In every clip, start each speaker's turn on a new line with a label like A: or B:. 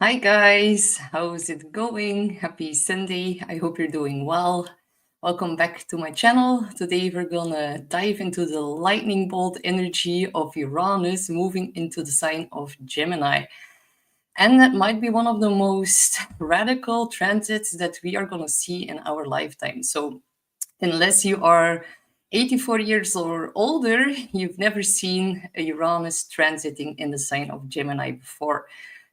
A: Hi guys, how's it going? Happy Sunday. I hope you're doing well. Welcome back to my channel. Today we're gonna dive into the lightning bolt energy of Uranus moving into the sign of Gemini. And that might be one of the most radical transits that we are gonna see in our lifetime. So unless you are 84 years or older, you've never seen a Uranus transiting in the sign of Gemini before.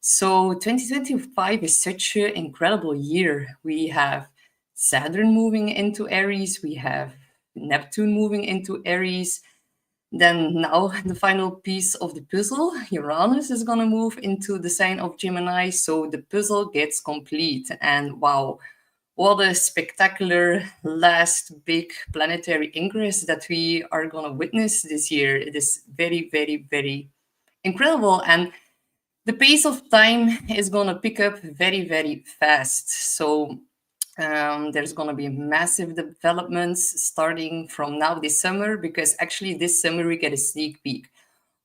A: So 2025 is such an incredible year. We have Saturn moving into Aries, we have Neptune moving into Aries. Then now the final piece of the puzzle, Uranus is going to move into the sign of Gemini, so the puzzle gets complete. And wow, what a spectacular last big planetary ingress that we are going to witness this year. It is very, very, very incredible. And the pace of time is going to pick up very, very fast. So there's going to be massive developments starting from now this summer, because actually this summer we get a sneak peek.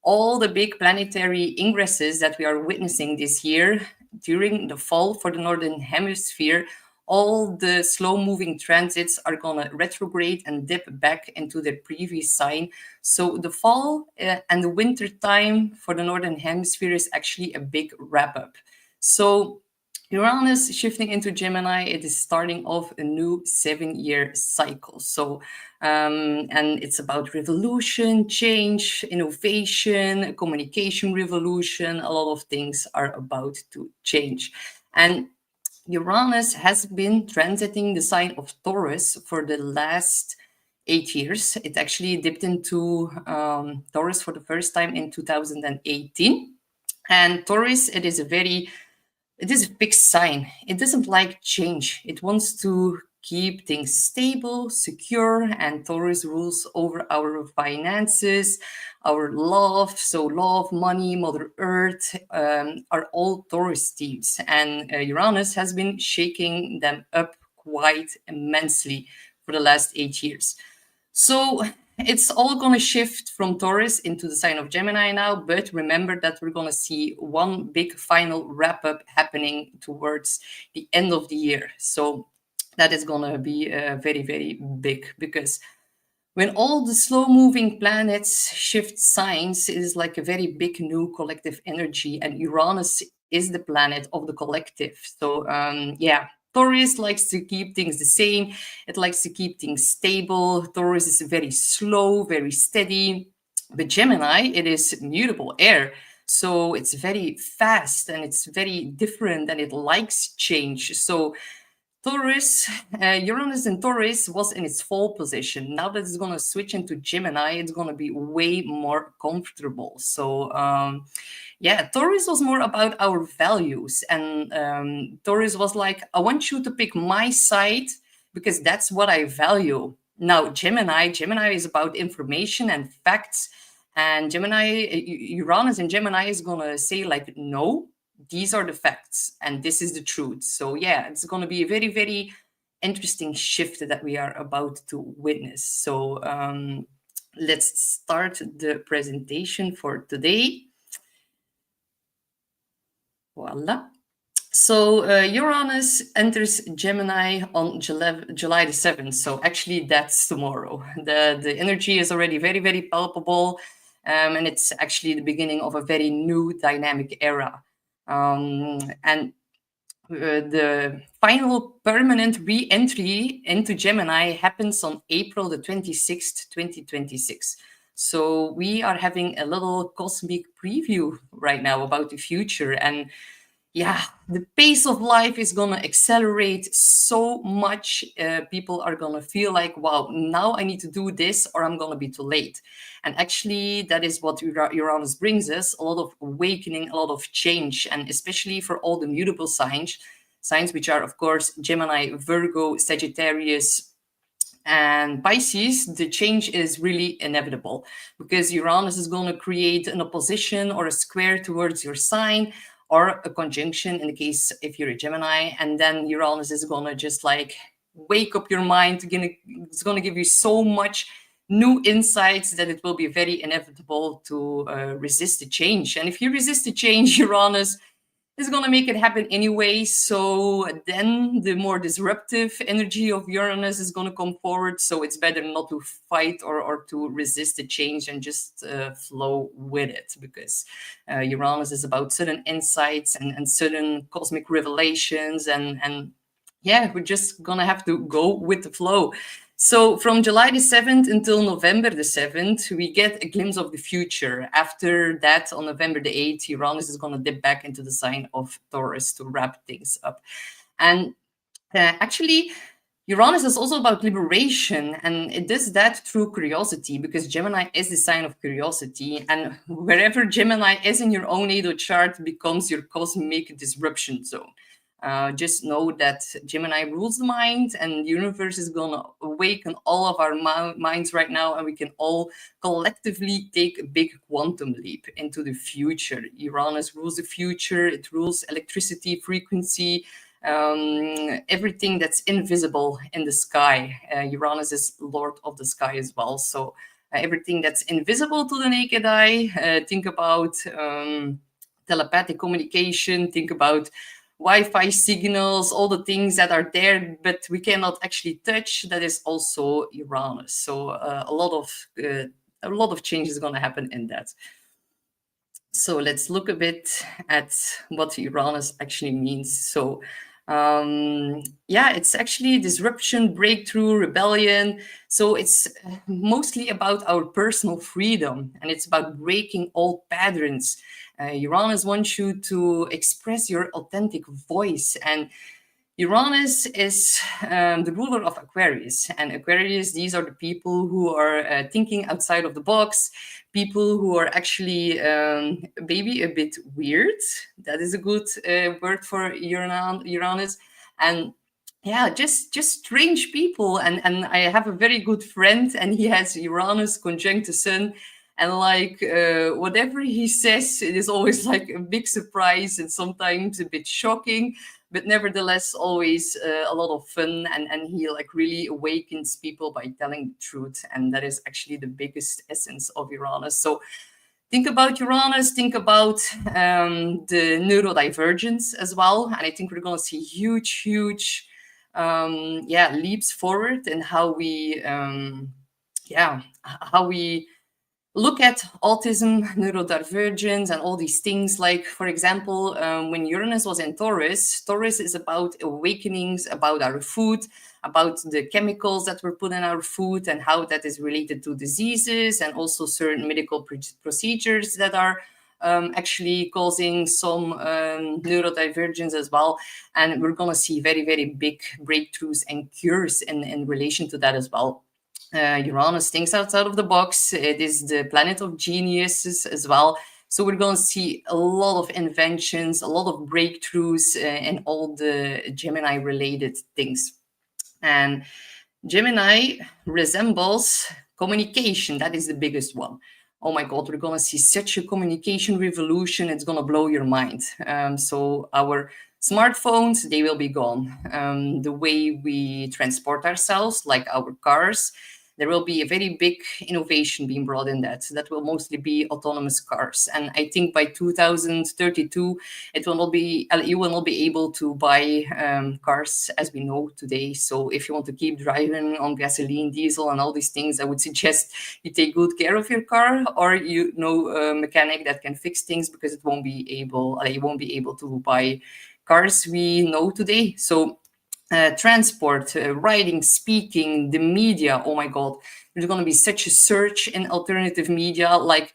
A: All the big planetary ingresses that we are witnessing this year during the fall for the Northern Hemisphere, all the slow-moving transits are going to retrograde and dip back into their previous sign. So the fall and the winter time for the Northern Hemisphere is actually a big wrap-up. So Uranus shifting into Gemini, it is starting off a new 7-year cycle. So, and it's about revolution, change, innovation, communication revolution. A lot of things are about to change. And Uranus has been transiting the sign of Taurus for the last 8 years. It actually dipped into Taurus for the first time in 2018. And Taurus, it is a fixed sign. It doesn't like change. It wants to keep things stable, secure, and Taurus rules over our finances, our love. So love, money, Mother Earth are all Taurus themes. And Uranus has been shaking them up quite immensely for the last 8 years. So it's all going to shift from Taurus into the sign of Gemini now, but remember that we're going to see one big final wrap-up happening towards the end of the year. So that is going to be very, very big, because when all the slow-moving planets shift signs, it is like a very big new collective energy, and Uranus is the planet of the collective. So yeah, Taurus likes to keep things the same. It likes to keep things stable. Taurus is very slow, very steady. But Gemini, it is mutable air. So it's very fast and it's very different and it likes change. So Taurus, Uranus in Taurus was in its fall position. Now that it's going to switch into Gemini, it's going to be way more comfortable. So, yeah, Taurus was more about our values. And Taurus was like, I want you to pick my side because that's what I value. Now, Gemini is about information and facts. And Uranus in Gemini is going to say, like, no, these are the facts and this is the truth. So yeah, it's going to be a very, very interesting shift that we are about to witness. So let's start the presentation for today. Voila. So Uranus enters Gemini on July the 7th. So actually that's tomorrow. The energy is already very, very palpable. And it's actually the beginning of a very new dynamic era. And the final permanent re-entry into Gemini happens on April the 26th, 2026. So we are having a little cosmic preview right now about the future. And yeah, the pace of life is going to accelerate so much. People are going to feel like, wow, now I need to do this or I'm going to be too late. And actually, that is what Uranus brings us, a lot of awakening, a lot of change, and especially for all the mutable signs which are, of course, Gemini, Virgo, Sagittarius, and Pisces, the change is really inevitable because Uranus is going to create an opposition or a square towards your sign, or a conjunction in the case if you're a Gemini, and then Uranus is going to just like wake up your mind. It's going to give you so much new insights that it will be very inevitable to resist the change. And if you resist the change, Uranus, is going to make it happen anyway. So then the more disruptive energy of Uranus is going to come forward. So it's better not to fight or to resist the change and just flow with it, because Uranus is about sudden insights and sudden cosmic revelations. And yeah, we're just going to have to go with the flow. So from July the 7th until November the 7th, we get a glimpse of the future. After that, on November the 8th, Uranus is going to dip back into the sign of Taurus to wrap things up. And actually, Uranus is also about liberation, and it does that through curiosity, because Gemini is the sign of curiosity. And wherever Gemini is in your own natal chart becomes your cosmic disruption zone. Just know that Gemini rules the mind, and the universe is going to awaken all of our minds right now, and we can all collectively take a big quantum leap into the future. Uranus rules the future. It rules electricity, frequency, everything that's invisible in the sky. Uranus is Lord of the sky as well. So everything that's invisible to the naked eye, think about telepathic communication, think about Wi-Fi signals, all the things that are there, but we cannot actually touch. That is also Uranus. So a lot of change is going to happen in that. So let's look a bit at what Uranus actually means. So yeah, it's actually disruption, breakthrough, rebellion. So it's mostly about our personal freedom, and it's about breaking old patterns. Uranus wants you to express your authentic voice, and Uranus is the ruler of Aquarius, and Aquarius, these are the people who are thinking outside of the box, people who are actually maybe a bit weird. That is a good word for Uranus. And yeah, just strange people. And I have a very good friend, and he has Uranus conjunct the Sun. And like whatever he says, it is always like a big surprise and sometimes a bit shocking, but nevertheless always a lot of fun. And he like really awakens people by telling the truth. And that is actually the biggest essence of Uranus. So think about Uranus, think about the neurodivergence as well. And I think we're going to see huge leaps forward in how we look at autism, neurodivergence, and all these things. Like, for example, when Uranus was in Taurus, Taurus is about awakenings, about our food, about the chemicals that were put in our food, and how that is related to diseases, and also certain medical procedures that are actually causing some neurodivergence as well. And we're going to see very, very big breakthroughs and cures in relation to that as well. Uranus thinks outside of the box. It is the planet of geniuses as well. So we're going to see a lot of inventions, a lot of breakthroughs in all the Gemini-related things. And Gemini resembles communication. That is the biggest one. Oh my God, we're going to see such a communication revolution. It's going to blow your mind. So our smartphones, they will be gone. The way we transport ourselves, like our cars, there will be a very big innovation being brought in that. So that will mostly be autonomous cars. And I think by 2032, you will not be able to buy cars as we know today. So if you want to keep driving on gasoline, diesel, and all these things, I would suggest you take good care of your car, or you know a mechanic that can fix things, because you won't be able to buy cars we know today. So transport, writing, speaking, the media, oh my God, there's going to be such a surge in alternative media. Like,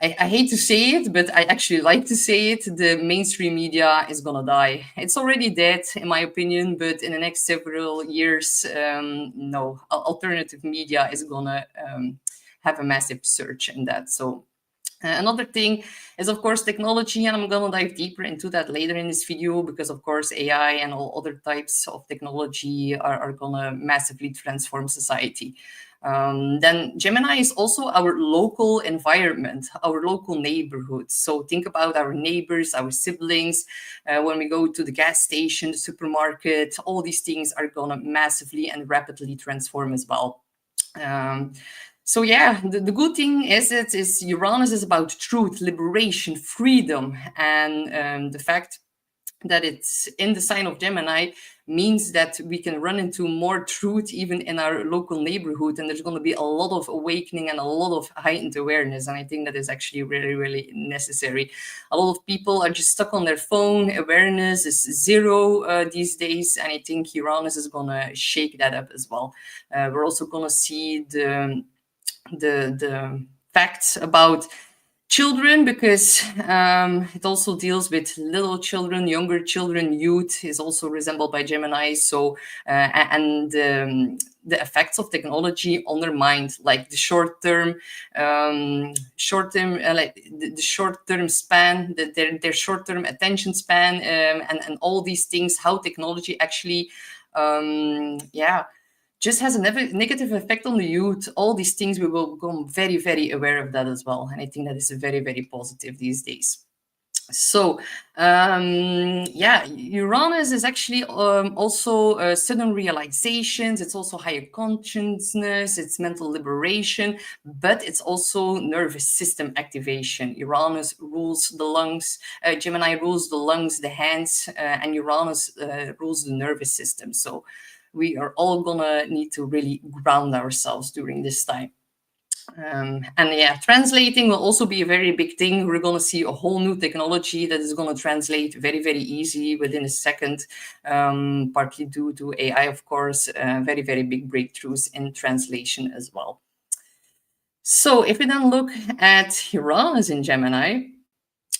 A: I hate to say it, but I actually like to say it, the mainstream media is going to die. It's already dead, in my opinion, but in the next several years, no, alternative media is going to have a massive surge in that. So another thing is, of course, technology, and I'm going to dive deeper into that later in this video, because, of course, AI and all other types of technology are going to massively transform society. Then Gemini is also our local environment, our local neighborhood. So think about our neighbors, our siblings. When we go to the gas station, the supermarket, all these things are going to massively and rapidly transform as well. So yeah, the good thing is Uranus is about truth, liberation, freedom, and the fact that it's in the sign of Gemini means that we can run into more truth even in our local neighborhood, and there's going to be a lot of awakening and a lot of heightened awareness, and I think that is actually really, really necessary. A lot of people are just stuck on their phone. Awareness is zero these days, and I think Uranus is going to shake that up as well. We're also going to see the facts about children, because it also deals with little children, younger children. Youth is also resembled by Gemini. So and the effects of technology on their mind, like the short-term like the short-term span, their short-term attention span, and all these things, how technology actually just has a negative effect on the youth. All these things, we will become very, very aware of that as well. And I think that is very, very positive these days. So, Uranus is actually also sudden realizations. It's also higher consciousness. It's mental liberation, but it's also nervous system activation. Uranus rules the lungs. Gemini rules the lungs, the hands, and Uranus rules the nervous system. So we are all gonna need to really ground ourselves during this time. Translating will also be a very big thing. We're going to see a whole new technology that is going to translate very, very easy within a second, partly due to AI, of course. Very, very big breakthroughs in translation as well. So if we then look at Uranus in Gemini,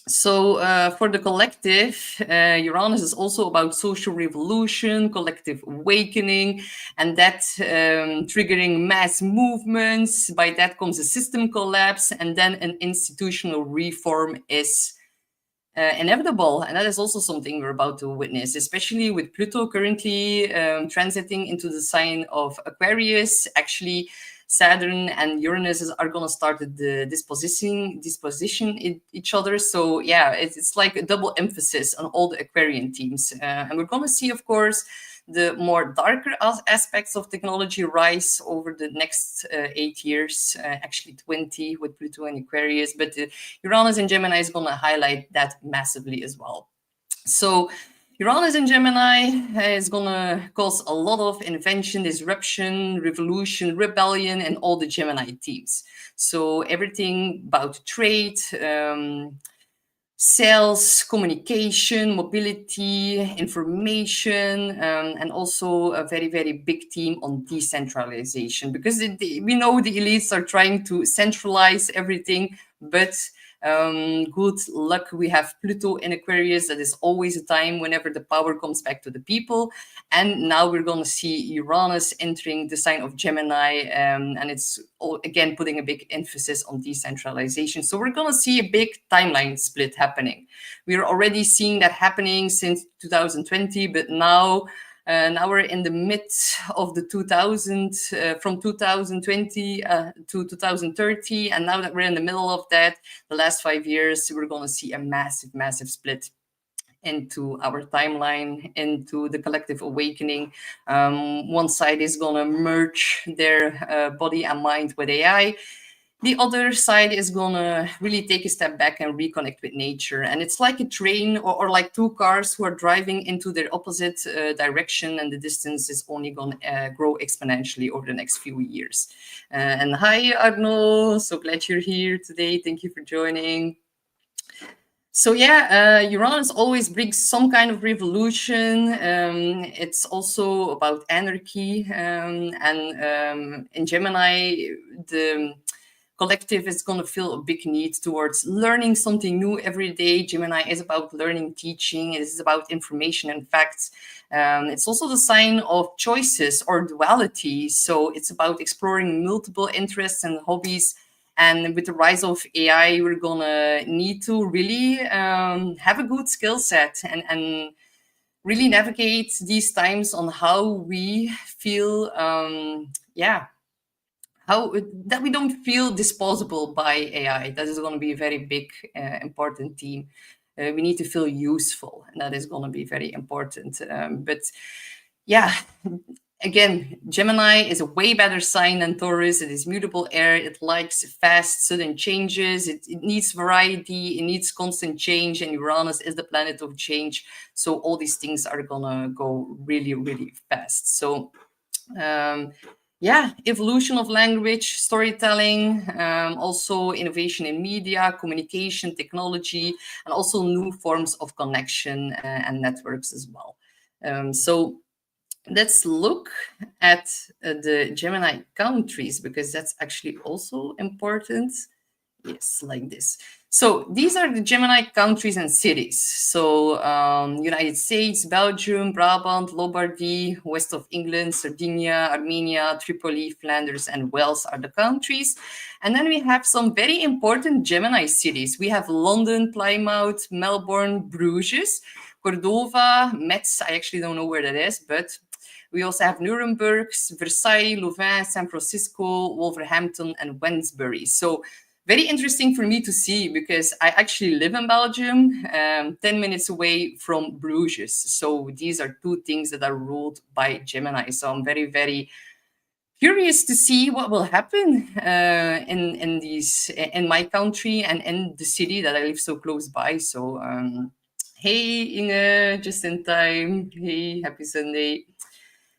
A: so for the collective, Uranus is also about social revolution, collective awakening, and that triggering mass movements. By that comes a system collapse, and then an institutional reform is inevitable. And that is also something we're about to witness, especially with Pluto currently transiting into the sign of Aquarius. Actually, Saturn and Uranus are going to start the disposition each other. So yeah, it's like a double emphasis on all the Aquarian teams. And we're going to see, of course, the more darker aspects of technology rise over the next 8 years, actually 20 with Pluto and Aquarius. But Uranus and Gemini is going to highlight that massively as well. So Uranus in Gemini is going to cause a lot of invention, disruption, revolution, rebellion, and all the Gemini teams. So everything about trade, sales, communication, mobility, information, and also a very, very big team on decentralization, because we know the elites are trying to centralize everything, but good luck. We have Pluto in Aquarius. That is always a time whenever the power comes back to the people. And now we're going to see Uranus entering the sign of Gemini, and it's again putting a big emphasis on decentralization. So we're going to see a big timeline split happening. We're already seeing that happening since 2020, but now we're in the midst of the 2000, from 2020 to 2030. And now that we're in the middle of that, the last 5 years, we're going to see a massive, massive split into our timeline, into the collective awakening. One side is going to merge their body and mind with AI. The other side is going to really take a step back and reconnect with nature. And it's like a train or like two cars who are driving into their opposite direction, and the distance is only going to grow exponentially over the next few years. And hi, Arno. So glad you're here today. Thank you for joining. So yeah, Uranus always brings some kind of revolution. It's also about anarchy. And in Gemini, the collective is going to feel a big need towards learning something new every day. Gemini is about learning, teaching. It is about information and facts. It's also the sign of choices or duality. So it's about exploring multiple interests and hobbies. And with the rise of AI, we're going to need to really have a good skill set and really navigate these times on how we feel, how that we don't feel disposable by AI. That is going to be a very big, important theme. We need to feel useful, and that is going to be very important. But yeah, Again, Gemini is a way better sign than Taurus. It is mutable air. It likes fast, sudden changes. It needs variety. It needs constant change. And Uranus is the planet of change. So all these things are gonna go really, really fast. So yeah, evolution of language, storytelling, also innovation in media, communication, technology, and also new forms of connection and networks as well. So let's look at the Gemini countries, because that's actually also important. Yes, like this. So these are the Gemini countries and cities. So United States, Belgium, Brabant, Lombardy, west of England, Sardinia, Armenia, Tripoli, Flanders, and Wales are the countries. And then we have some very important Gemini cities. We have London, Plymouth, Melbourne, Bruges, Cordova, Metz. I actually don't know where that is, but we also have Nuremberg, Versailles, Louvain, San Francisco, Wolverhampton, and Wednesbury. So very interesting for me to see, because I actually live in Belgium, 10 minutes away from Bruges. So these are two things that are ruled by Gemini. So I'm very, very curious to see what will happen in my country and in the city that I live so close by. So hey Inge, just in time. Hey, happy Sunday.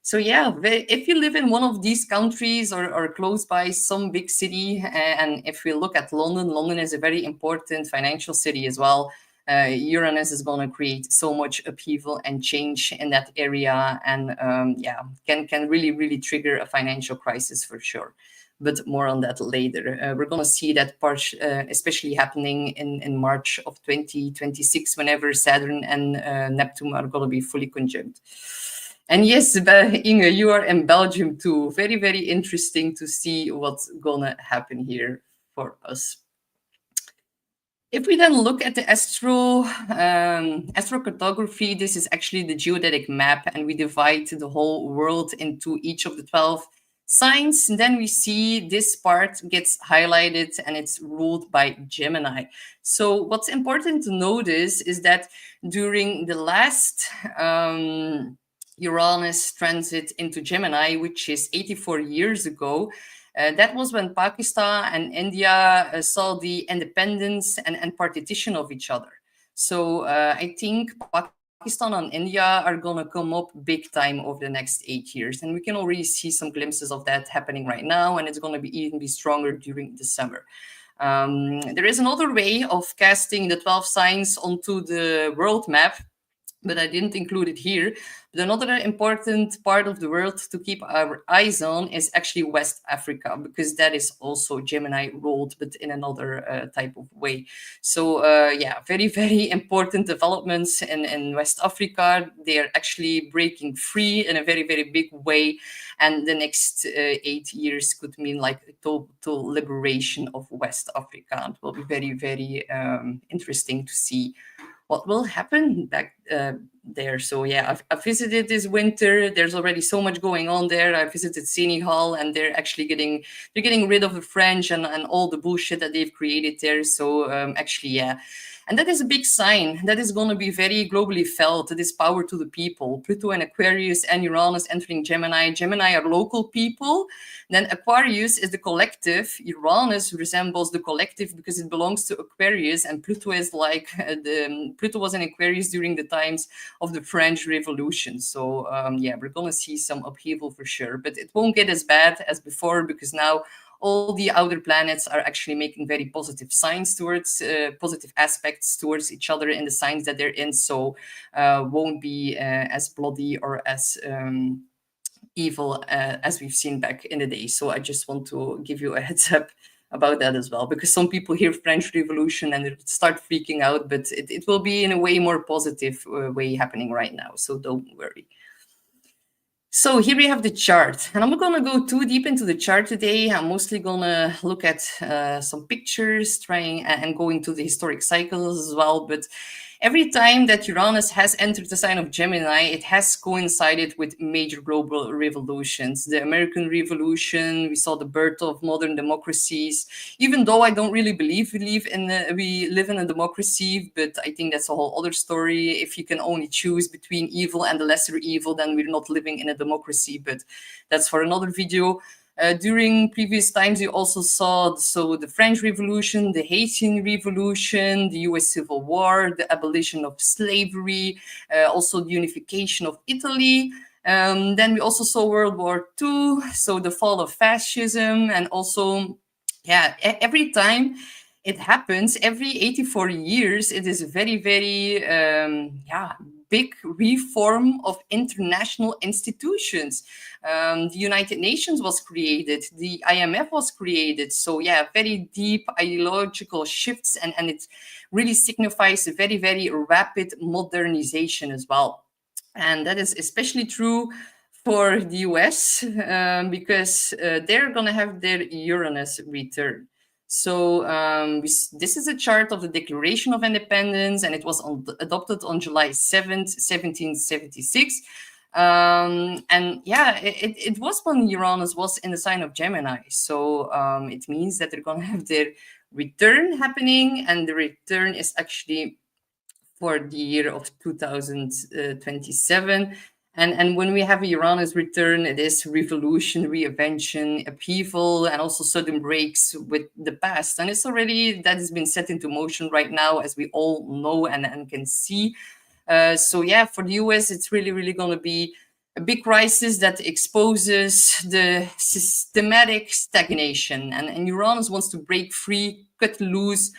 A: So yeah, if you live in one of these countries or close by some big city, and if we look at London, London is a very important financial city as well. Uranus is going to create so much upheaval and change in that area, and yeah, can really trigger a financial crisis for sure. But more on that later. We're going to see that part, especially happening in March of 2026, whenever Saturn and Neptune are going to be fully conjunct. And yes, Inge, you are in Belgium too. Very, very interesting to see what's gonna happen here for us. If we then look at the astrocartography, this is actually the geodetic map, and we divide the whole world into each of the 12 signs. And then we see this part gets highlighted and it's ruled by Gemini. So what's important to notice is that during the last Uranus transit into Gemini, which is 84 years ago, that was when Pakistan and India saw the independence and partition of each other. So I think Pakistan and India are going to come up big time over the next 8 years. And we can already see some glimpses of that happening right now. And it's going to be even be stronger during the summer. There is another way of casting the 12 signs onto the world map, but I didn't include it here. But another important part of the world to keep our eyes on is actually West Africa, because that is also Gemini ruled, but in another type of way. So yeah, very, very important developments in West Africa. They are actually breaking free in a very, very big way. And the next 8 years could mean like a total liberation of West Africa. It will be very, very interesting to see what will happen back there. So yeah, I visited this winter. There's already so much going on there. I visited Senegal, and they're actually getting rid of the French and all the bullshit that they've created there. So actually, yeah. And that is a big sign that is going to be very globally felt. This power to the people. Pluto and Aquarius and Uranus entering Gemini. Gemini are local people. Then Aquarius is the collective. Uranus resembles the collective because it belongs to Aquarius, and Pluto is like Pluto was in Aquarius during the times of the French Revolution. So yeah, we're going to see some upheaval for sure, but it won't get as bad as before, because now all the outer planets are actually making very positive signs towards positive aspects towards each other in the signs that they're in. So won't be as bloody or as evil as we've seen back in the day. So I just want to give you a heads up about that as well, because some people hear French Revolution and they start freaking out, but it will be in a way more positive way happening right now. So don't worry. So here we have the chart, and I'm not going to go too deep into the chart today. I'm mostly going to look at some pictures, trying and going to the historic cycles as well. But every time that Uranus has entered the sign of Gemini, it has coincided with major global revolutions. The American Revolution, we saw the birth of modern democracies. Even though I don't really believe we live in a democracy, but I think that's a whole other story. If you can only choose between evil and the lesser evil, then we're not living in a democracy, but that's for another video. During previous times, you also saw the French Revolution, the Haitian Revolution, the US Civil War, the abolition of slavery, also the unification of Italy. Then we also saw World War II, so the fall of fascism, and also, every time it happens, every 84 years, it is a very, very, big reform of international institutions. The United Nations was created, the IMF was created. So very deep ideological shifts, and it really signifies a very, very rapid modernization as well. And that is especially true for the US, because they're going to have their Uranus return. So this is a chart of the Declaration of Independence, and it was adopted on July 7th, 1776. It was when Uranus was in the sign of Gemini. So it means that they're going to have their return happening, and the return is actually for the year of 2027. And when we have a Uranus return, it is revolution, reinvention, upheaval, and also sudden breaks with the past. And it's already, that has been set into motion right now, as we all know and can see. For the US, it's really, really going to be a big crisis that exposes the systematic stagnation. And Uranus wants to break free, cut loose,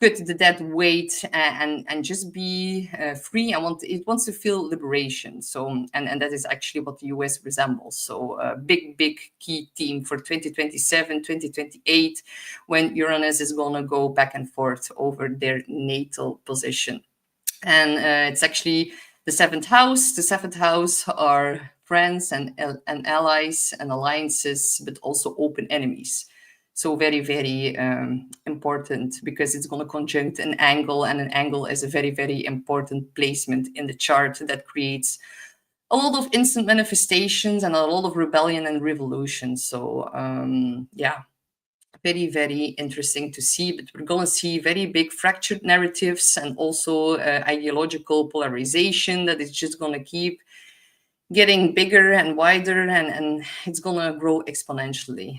A: cut the dead weight, and just be free. It wants to feel liberation. So, and that is actually what the US resembles. So a big key theme for 2027, 2028, when Uranus is going to go back and forth over their natal position. And it's actually the seventh house. The seventh house are friends and allies and alliances, but also open enemies. So very, very important, because it's going to conjunct an angle, and an angle is a very, very important placement in the chart that creates a lot of instant manifestations and a lot of rebellion and revolution. So very, very interesting to see. But we're going to see very big fractured narratives, and also ideological polarization that is just going to keep getting bigger and wider, and it's going to grow exponentially.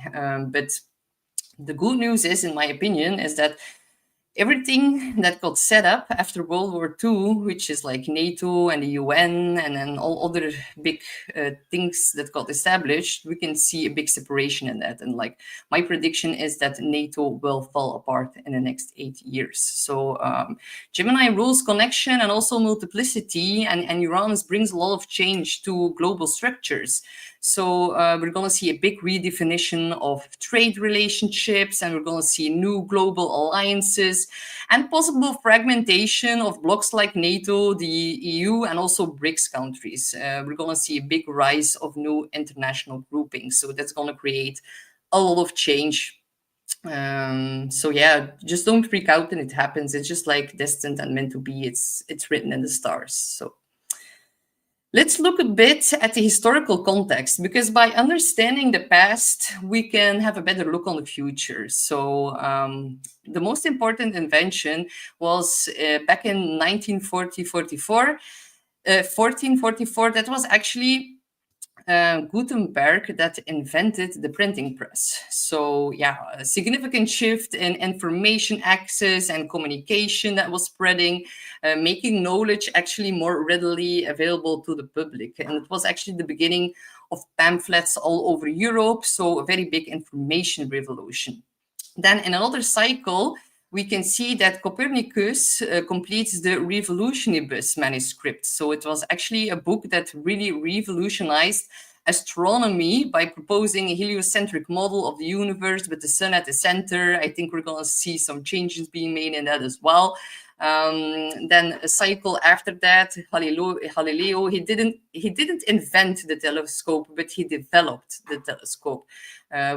A: But the good news is, in my opinion, is that everything that got set up after World War II, which is like NATO and the UN and then all other big things that got established, we can see a big separation in that. And like, my prediction is that NATO will fall apart in the next 8 years. So Gemini rules connection and also multiplicity, and Uranus brings a lot of change to global structures. So we're going to see a big redefinition of trade relationships, and we're going to see new global alliances and possible fragmentation of blocs like NATO, the EU, and also BRICS countries. We're going to see a big rise of new international groupings. So that's going to create a lot of change. Just don't freak out when it happens. It's just like destined and meant to be. It's written in the stars. So let's look a bit at the historical context, because by understanding the past, we can have a better look on the future. So the most important invention was back in 1444. That was actually Gutenberg that invented the printing press. So a significant shift in information access and communication that was spreading, making knowledge actually more readily available to the public. And it was actually the beginning of pamphlets all over Europe. So a very big information revolution. Then in another cycle, we can see that Copernicus completes the Revolutionibus manuscript. So it was actually a book that really revolutionized astronomy by proposing a heliocentric model of the universe with the sun at the center. I think we're going to see some changes being made in that as well. Then a cycle after that, Galileo, he didn't invent the telescope, but he developed the telescope.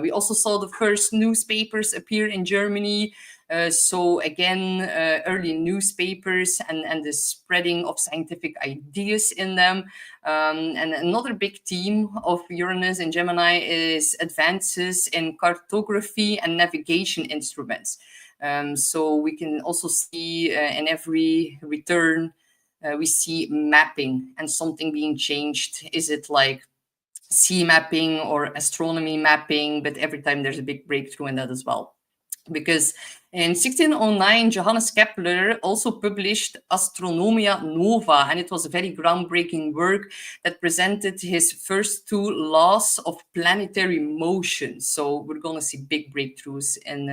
A: We also saw the first newspapers appear in Germany. So again, early newspapers and the spreading of scientific ideas in them. And another big theme of Uranus and Gemini is advances in cartography and navigation instruments. So we can also see in every return, we see mapping and something being changed. Is it like sea mapping or astronomy mapping? But every time there's a big breakthrough in that as well. Because in 1609, Johannes Kepler also published Astronomia Nova, and it was a very groundbreaking work that presented his first two laws of planetary motion. So we're going to see big breakthroughs in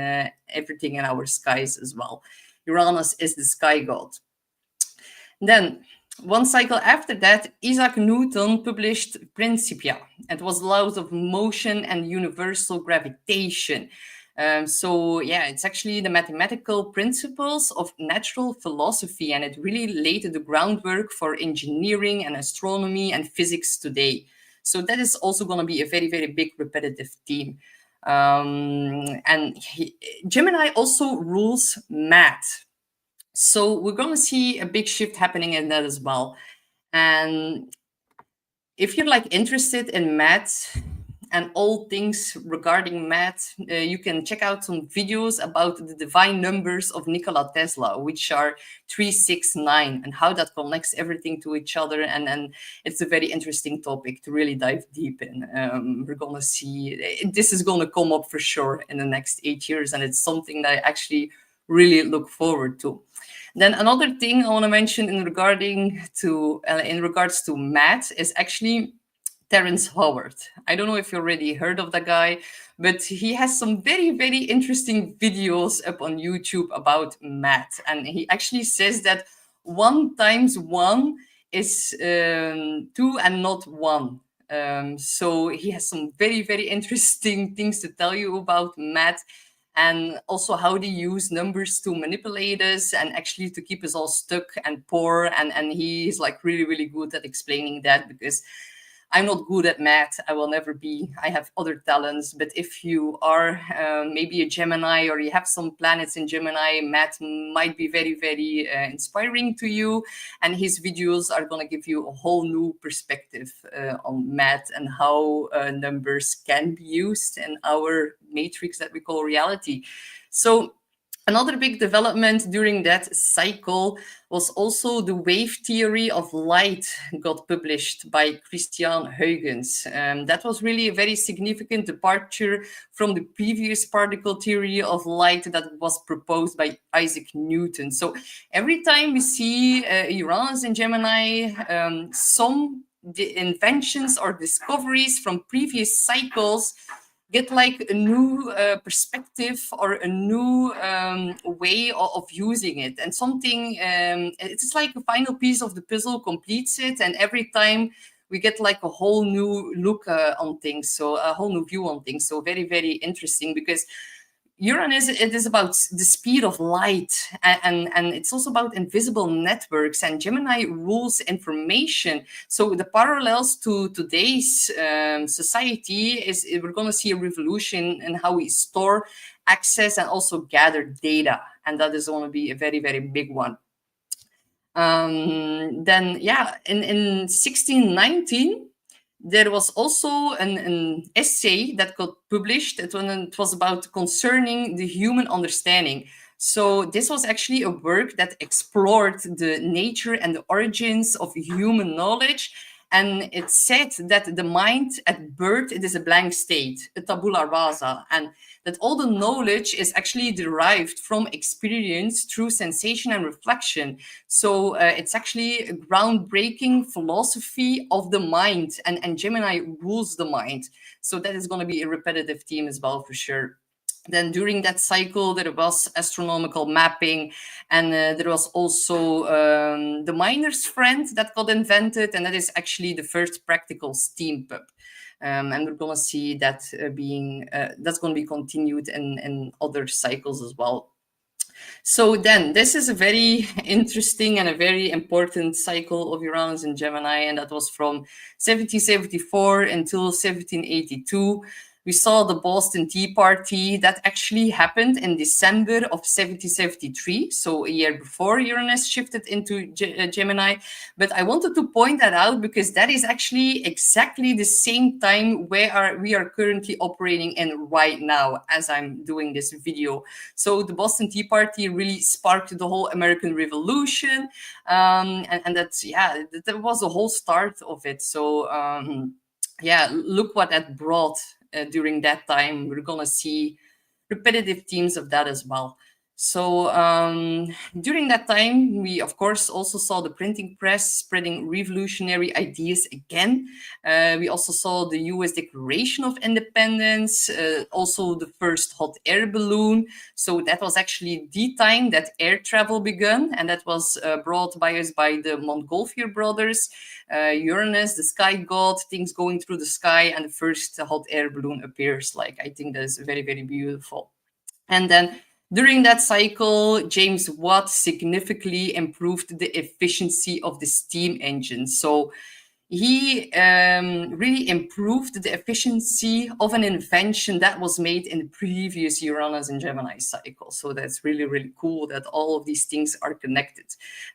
A: everything in our skies as well. Uranus is the sky god. Then, one cycle after that, Isaac Newton published Principia. It was laws of motion and universal gravitation. So yeah, it's actually the mathematical principles of natural philosophy, and it really laid the groundwork for engineering and astronomy and physics today. So that is also going to be a very, very big repetitive theme. Gemini also rules math. So we're going to see a big shift happening in that as well. And if you're like interested in math and all things regarding math, you can check out some videos about the divine numbers of Nikola Tesla, which are 369, and how that connects everything to each other. And it's a very interesting topic to really dive deep in. We're going to see, this is going to come up for sure in the next 8 years, and it's something that I actually really look forward to. Then another thing I want to mention in regards to math is actually Terrence Howard. I don't know if you already heard of that guy, but he has some very, very interesting videos up on YouTube about math. And he actually says that 1 times 1 is 2 and not 1. So he has some very, very interesting things to tell you about math, and also how they use numbers to manipulate us and actually to keep us all stuck and poor. And he's like really, really good at explaining that, because I'm not good at math. I will never be. I have other talents. But if you are maybe a Gemini, or you have some planets in Gemini, math might be very, very inspiring to you. And his videos are going to give you a whole new perspective on math and how numbers can be used in our matrix that we call reality. So another big development during that cycle was also the wave theory of light got published by Christian Huygens. That was really a very significant departure from the previous particle theory of light that was proposed by Isaac Newton. So every time we see Uranus and Gemini, some inventions or discoveries from previous cycles get like a new perspective or a new way of using it, and something it's like a final piece of the puzzle completes it, and every time we get like a whole new look on things, so a whole new view on things. So very, very interesting, because Uranus, it is about the speed of light, and it's also about invisible networks, and Gemini rules information. So the parallels to today's society is we're going to see a revolution in how we store, access, and also gather data, and that is going to be a very, very big one. Then yeah, in 1619, there was also an essay that got published. It was about concerning the human understanding. So this was actually a work that explored the nature and the origins of human knowledge. And it said that the mind at birth, it is a blank state, a tabula rasa, and that all the knowledge is actually derived from experience through sensation and reflection. So it's actually a groundbreaking philosophy of the mind, and Gemini rules the mind. So that is going to be a repetitive theme as well, for sure. Then during that cycle, there was astronomical mapping, and there was also the miner's friend that got invented, and that is actually the first practical steam pump. And we're going to see that that's going to be continued in other cycles as well. So then this is a very interesting and a very important cycle of Uranus and Gemini, and that was from 1774 until 1782. We saw the Boston Tea Party that actually happened in December of 1773, so a year before Uranus shifted into Gemini. But I wanted to point that out because that is actually exactly the same time where we are currently operating in right now as I'm doing this video. So the Boston Tea Party really sparked the whole American Revolution, and that's, yeah, that was the whole start of it. So yeah, look what that brought during that time. We're gonna see repetitive themes of that as well. So during that time, we of course also saw the printing press spreading revolutionary ideas again. We also saw the US Declaration of Independence, also the first hot air balloon. So that was actually the time that air travel began, and that was brought by us by the Montgolfier brothers. Uranus, the sky god, things going through the sky, and the first hot air balloon appears. Like, I think that is very, very beautiful. And then during that cycle, James Watt significantly improved the efficiency of the steam engine. So he really improved the efficiency of an invention that was made in the previous Uranus and Gemini cycle. So that's really, really cool that all of these things are connected.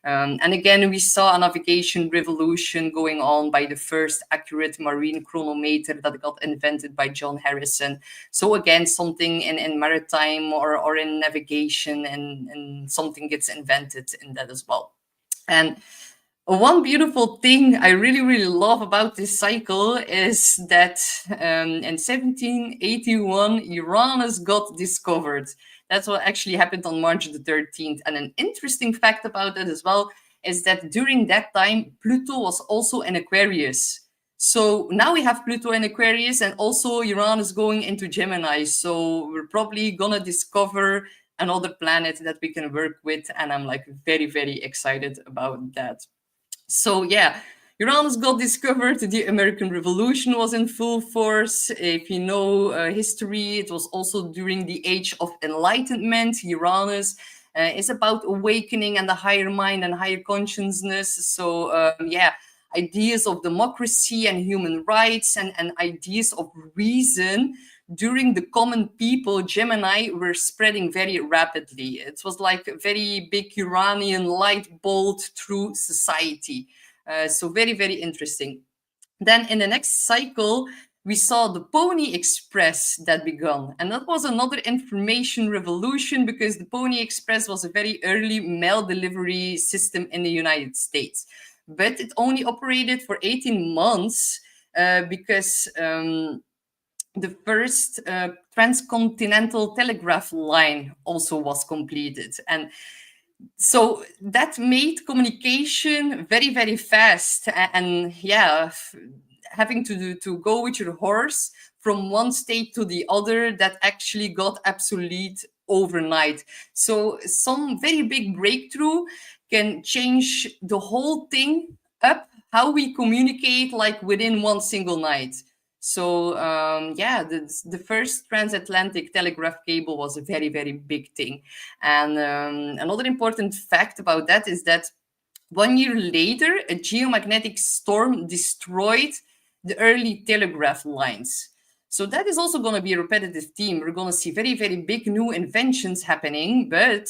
A: And again, we saw a navigation revolution going on by the first accurate marine chronometer that got invented by John Harrison. So again, something in maritime or in navigation, and something gets invented in that as well. And one beautiful thing I really, really love about this cycle is that in 1781, Uranus got discovered. That's what actually happened on March the 13th. And an interesting fact about that as well is that during that time, Pluto was also in Aquarius. So now we have Pluto in Aquarius and also Uranus going into Gemini. So we're probably gonna discover another planet that we can work with. And I'm like very, very excited about that. So yeah, Uranus got discovered. The American Revolution was in full force. If you know history, it was also during the Age of Enlightenment. Uranus is about awakening and the higher mind and higher consciousness. So yeah, ideas of democracy and human rights and ideas of reason during the common people, Gemini, were spreading very rapidly. It was like a very big Uranian light bolt through society. So very, very interesting. Then in the next cycle, we saw the Pony Express that began. And that was another information revolution because the Pony Express was a very early mail delivery system in the United States. But it only operated for 18 months because the first transcontinental telegraph line also was completed. And so that made communication very, very fast. And yeah, having to go with your horse from one state to the other, that actually got obsolete overnight. So some very big breakthrough can change the whole thing up, how we communicate, like within one single night. So yeah, the first transatlantic telegraph cable was a very, very big thing. And another important fact about that is that 1 year later, a geomagnetic storm destroyed the early telegraph lines. So that is also going to be a repetitive theme. We're going to see very, very big new inventions happening, but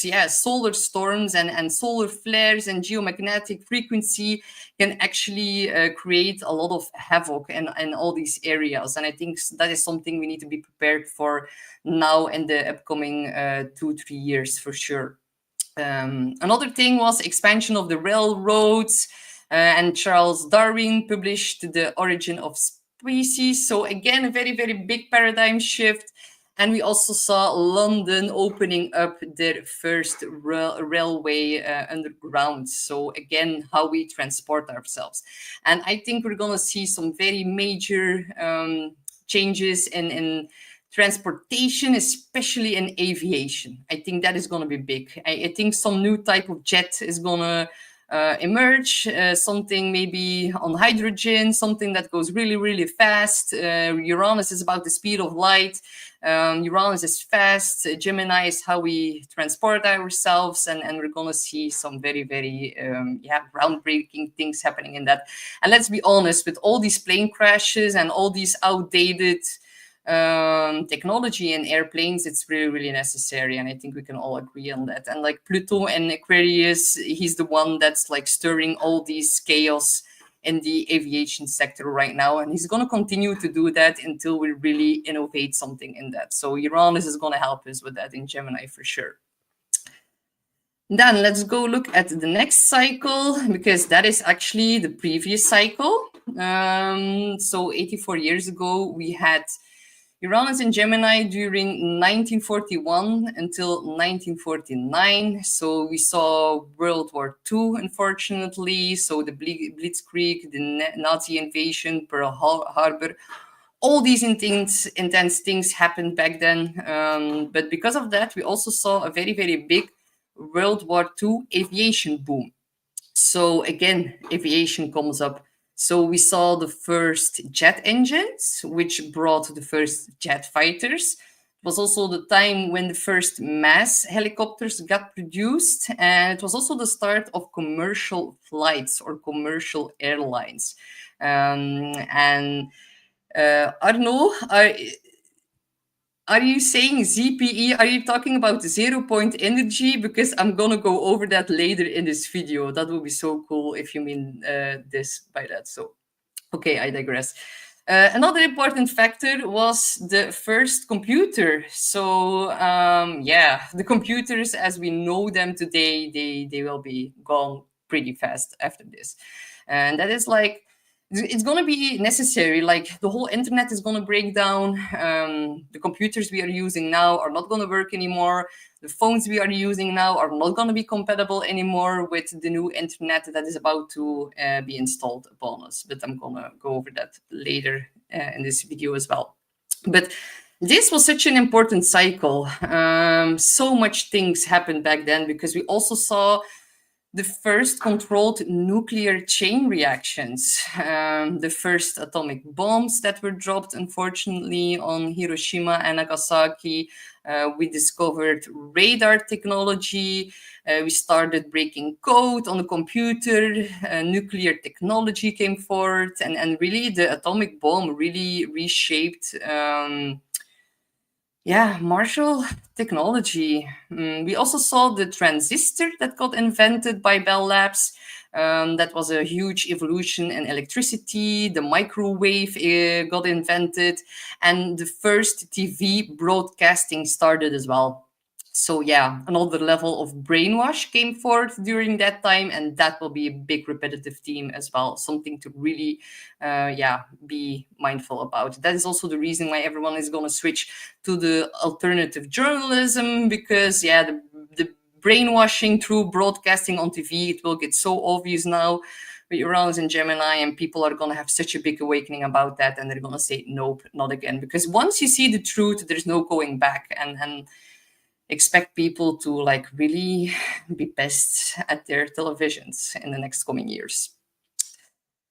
A: yeah, solar storms and solar flares and geomagnetic frequency can actually create a lot of havoc in all these areas. And I think that is something we need to be prepared for now in the upcoming 2-3 years for sure. Another thing was expansion of the railroads, and Charles Darwin published The Origin of Species. So again, a very, very big paradigm shift. And we also saw London opening up their first railway underground. So again, how we transport ourselves. And I think we're going to see some very major changes in transportation, especially in aviation. I think that is going to be big. I think some new type of jet is going to emerge, something maybe on hydrogen, something that goes really, really fast. Uranus is about the speed of light. Uranus is fast. Gemini is how we transport ourselves. And we're going to see some very, very groundbreaking things happening in that. And let's be honest, with all these plane crashes and all these outdated technology in airplanes, it's really, really necessary. And I think we can all agree on that. And like Pluto and Aquarius, he's the one that's like stirring all these chaos in the aviation sector right now. And he's going to continue to do that until we really innovate something in that. So Uranus is going to help us with that in Gemini for sure. Then let's go look at the next cycle, because that is actually the previous cycle. So 84 years ago, we had Uranus in Gemini during 1941 until 1949. So we saw World War II, unfortunately. So the Blitzkrieg, the Nazi invasion, Pearl Harbor, all these intense things happened back then. But because of that, we also saw a very, very big World War II aviation boom. So again, aviation comes up. So we saw the first jet engines, which brought the first jet fighters. It was also the time when the first mass helicopters got produced. And it was also the start of commercial flights or commercial airlines. Arno, are you saying ZPE? Are you talking about 0-point energy? Because I'm going to go over that later in this video. That would be so cool if you mean this by that. So, okay, I digress. Another important factor was the first computer. So, yeah, the computers as we know them today, they will be gone pretty fast after this. And that is like, it's going to be necessary. Like the whole internet is going to break down. The computers we are using now are not going to work anymore. The phones we are using now are not going to be compatible anymore with the new internet that is about to be installed upon us. But I'm going to go over that later in this video as well. But this was such an important cycle. So much things happened back then because we also saw the first controlled nuclear chain reactions, the first atomic bombs that were dropped, unfortunately, on Hiroshima and Nagasaki. We discovered radar technology. We started breaking code on the computer. Nuclear technology came forward. And really, the atomic bomb really reshaped Marshall technology. We also saw the transistor that got invented by Bell Labs. That was a huge evolution in electricity. The microwave got invented, and the first TV broadcasting started as well. So yeah, another level of brainwash came forth during that time, and that will be a big repetitive theme as well, something to really be mindful about. That is also the reason why everyone is going to switch to the alternative journalism, because the brainwashing through broadcasting on TV, it will get so obvious now with Uranus and Gemini, and people are going to have such a big awakening about that, and they're going to say nope, not again, because once you see the truth, there's no going back. And expect people to like really be pissed at their televisions in the next coming years.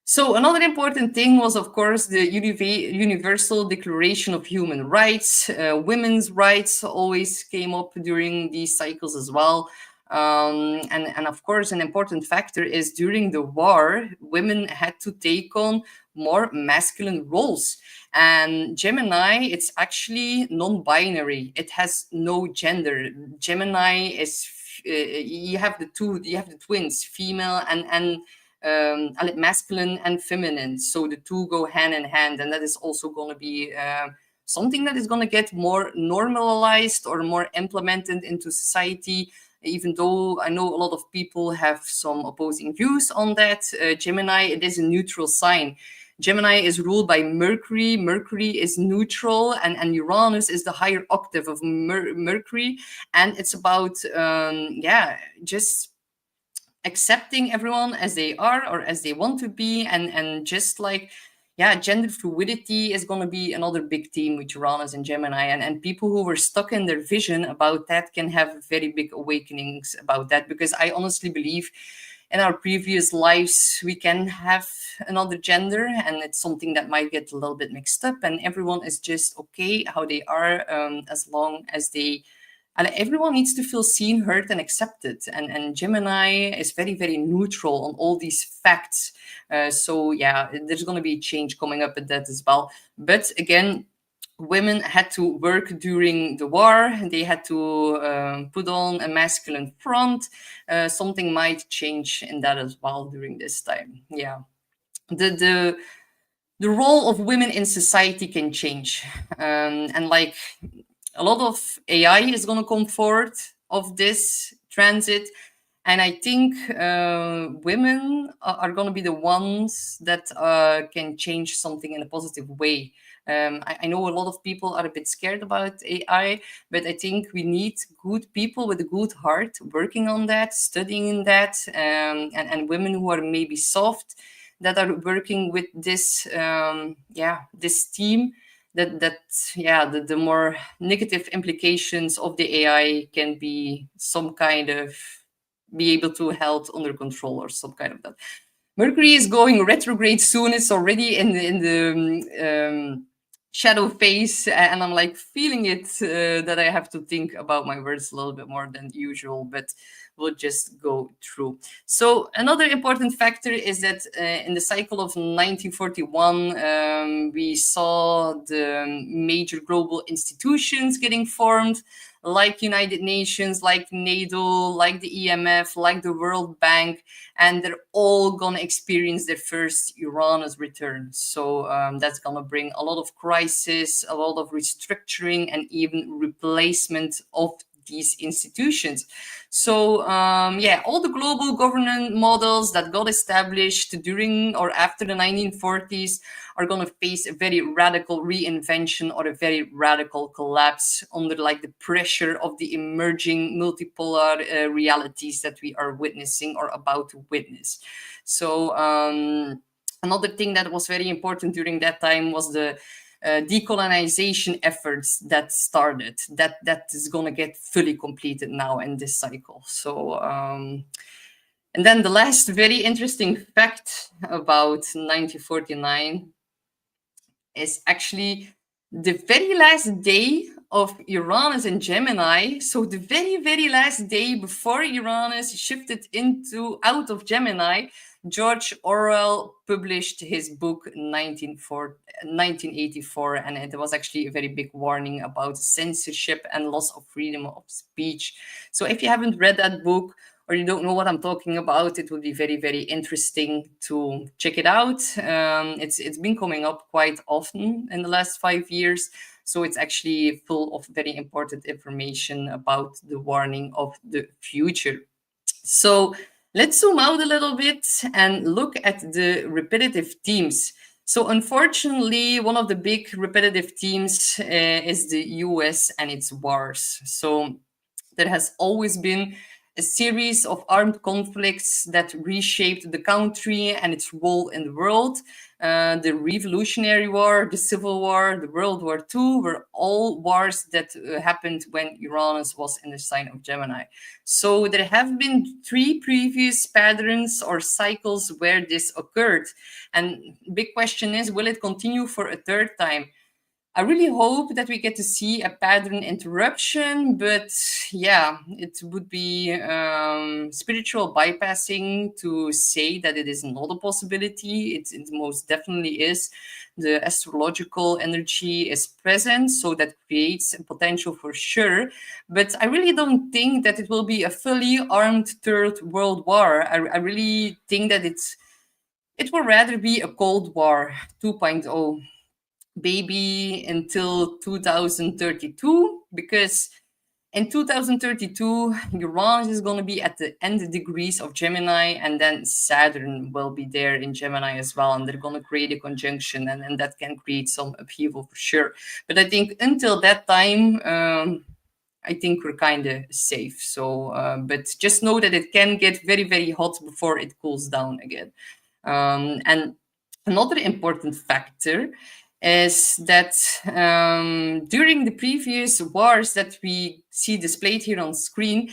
A: So another important thing was, of course, the Universal Declaration of Human Rights. Women's rights always came up during these cycles as well. And of course, an important factor is during the war, women had to take on more masculine roles. And Gemini, it's actually non-binary. It has no gender. Gemini is you have the twins, female and masculine and feminine. So the two go hand in hand, and that is also going to be something that is going to get more normalized or more implemented into society. Even though I know a lot of people have some opposing views on that, Gemini, it is a neutral sign. Gemini is ruled by Mercury. Mercury is neutral, and Uranus is the higher octave of Mercury. And it's about, just accepting everyone as they are or as they want to be. And just like, gender fluidity is going to be another big theme with Uranus and Gemini. And people who were stuck in their vision about that can have very big awakenings about that, because I honestly believe in our previous lives, we can have another gender, and it's something that might get a little bit mixed up, and everyone is just okay how they are, as long as everyone needs to feel seen, heard, and accepted. And Gemini is very, very neutral on all these facts. So there's going to be change coming up with that as well. But again, women had to work during the war. They had to put on a masculine front. Something might change in that as well during this time. Yeah, the role of women in society can change, and like a lot of AI is going to come forward of this transit. And I think women are going to be the ones that can change something in a positive way. I know a lot of people are a bit scared about AI, but I think we need good people with a good heart working on that, studying that, and women who are maybe soft, that are working with this, this team. The more negative implications of the AI can be some kind of be able to held under control or some kind of that. Mercury is going retrograde soon. It's already in the shadow phase, and I'm like feeling it, that I have to think about my words a little bit more than usual, but we'll just go through. So another important factor is that in the cycle of 1941, we saw the major global institutions getting formed, like United Nations, like NATO, like the EMF, like the World Bank, and they're all gonna experience their first Uranus return. So that's gonna bring a lot of crisis, a lot of restructuring, and even replacement of these institutions. So all the global governance models that got established during or after the 1940s are going to face a very radical reinvention or a very radical collapse under like the pressure of the emerging multipolar realities that we are witnessing or about to witness. So another thing that was very important during that time was the decolonization efforts that started, that is going to get fully completed now in this cycle. So and then the last very interesting fact about 1949 is actually the very last day of Uranus in Gemini. So the very, very last day before Uranus shifted out of Gemini, George Orwell published his book 1984, and it was actually a very big warning about censorship and loss of freedom of speech. So if you haven't read that book, or you don't know what I'm talking about, it would be very, very interesting to check it out. It's been coming up quite often in the last 5 years. So it's actually full of very important information about the warning of the future. So let's zoom out a little bit and look at the repetitive themes. So unfortunately, one of the big repetitive themes is the US and its wars. So there has always been a series of armed conflicts that reshaped the country and its role in the world. The Revolutionary War, the Civil War, the World War II were all wars that happened when Uranus was in the sign of Gemini. So there have been 3 previous patterns or cycles where this occurred. And big question is, will it continue for a 3rd time? I really hope that we get to see a pattern interruption, but yeah, it would be spiritual bypassing to say that it is not a possibility. It most definitely is. The astrological energy is present, so that creates a potential for sure. But I really don't think that it will be a fully armed 3rd World War. I really think that it will rather be a Cold War 2.0. Maybe until 2032, because in 2032 Uranus is going to be at the end degrees of Gemini, and then Saturn will be there in Gemini as well, and they're going to create a conjunction, and that can create some upheaval for sure. But I think until that time, I think we're kind of safe. So but just know that it can get very, very hot before it cools down again. And another important factor is that during the previous wars that we see displayed here on screen,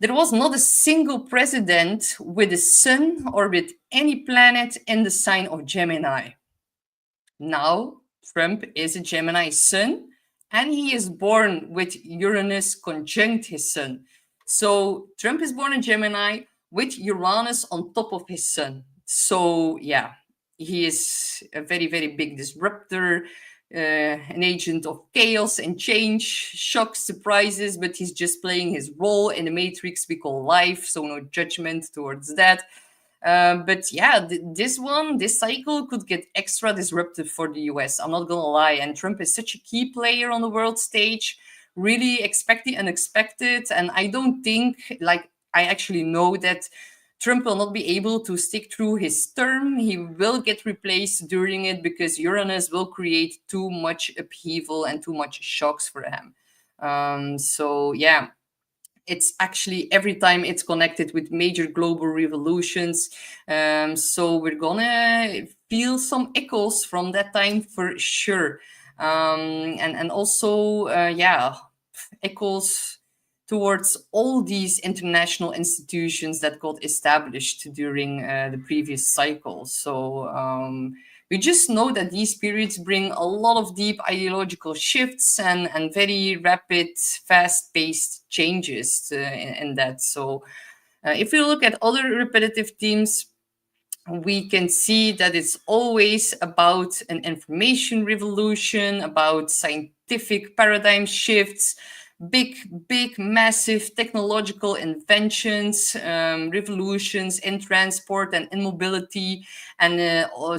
A: there was not a single president with a sun or with any planet in the sign of Gemini. Now, Trump is a Gemini sun, and he is born with Uranus conjunct his sun. So Trump is born in Gemini with Uranus on top of his sun. So yeah, he is a very, very big disruptor, an agent of chaos and change, shocks, surprises, but he's just playing his role in the matrix we call life, so no judgment towards that. But yeah, this cycle could get extra disruptive for the US. I'm not gonna lie. And Trump is such a key player on the world stage, really expect the unexpected. And I don't think, like, I actually know that Trump will not be able to stick through his term. He will get replaced during it because Uranus will create too much upheaval and too much shocks for him. So yeah, it's actually every time it's connected with major global revolutions. So we're gonna feel some echoes from that time for sure. And also, yeah, echoes towards all these international institutions that got established during the previous cycle. So we just know that these periods bring a lot of deep ideological shifts and very rapid, fast-paced changes in that. So if we look at other repetitive themes, we can see that it's always about an information revolution, about scientific paradigm shifts, big, massive technological inventions, revolutions in transport and in mobility, and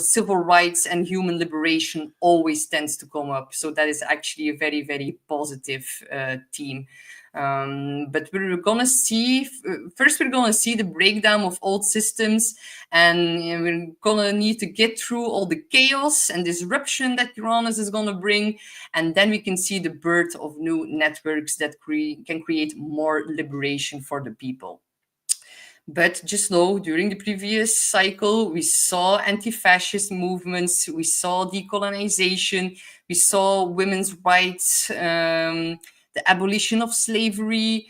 A: civil rights and human liberation always tends to come up. So that is actually a very, very positive theme. But we're gonna see first. We're gonna see the breakdown of old systems, and we're gonna need to get through all the chaos and disruption that Uranus is gonna bring, and then we can see the birth of new networks that can create more liberation for the people. But just know, during the previous cycle, we saw anti-fascist movements, we saw decolonization, we saw women's rights, the abolition of slavery,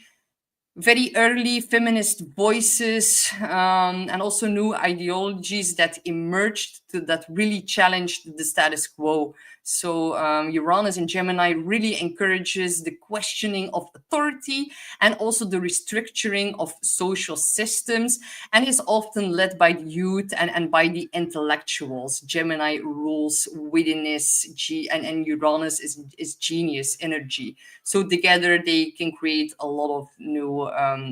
A: very early feminist voices, and also new ideologies that emerged that really challenged the status quo. So Uranus in Gemini really encourages the questioning of authority and also the restructuring of social systems, and is often led by the youth and by the intellectuals. Gemini rules wittiness, and Uranus is genius energy. So together they can create a lot of new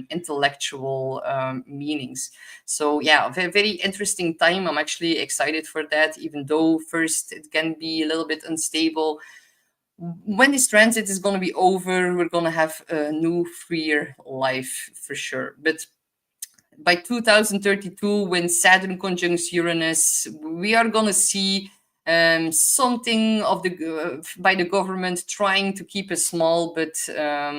A: intellectual meanings. So yeah, very, very interesting time. I'm actually excited for that, even though first it can be a little bit unstable. When this transit is going to be over, we're going to have a new, freer life for sure. But by 2032, when Saturn conjuncts Uranus, we are going to see something of by the government trying to keep us small, but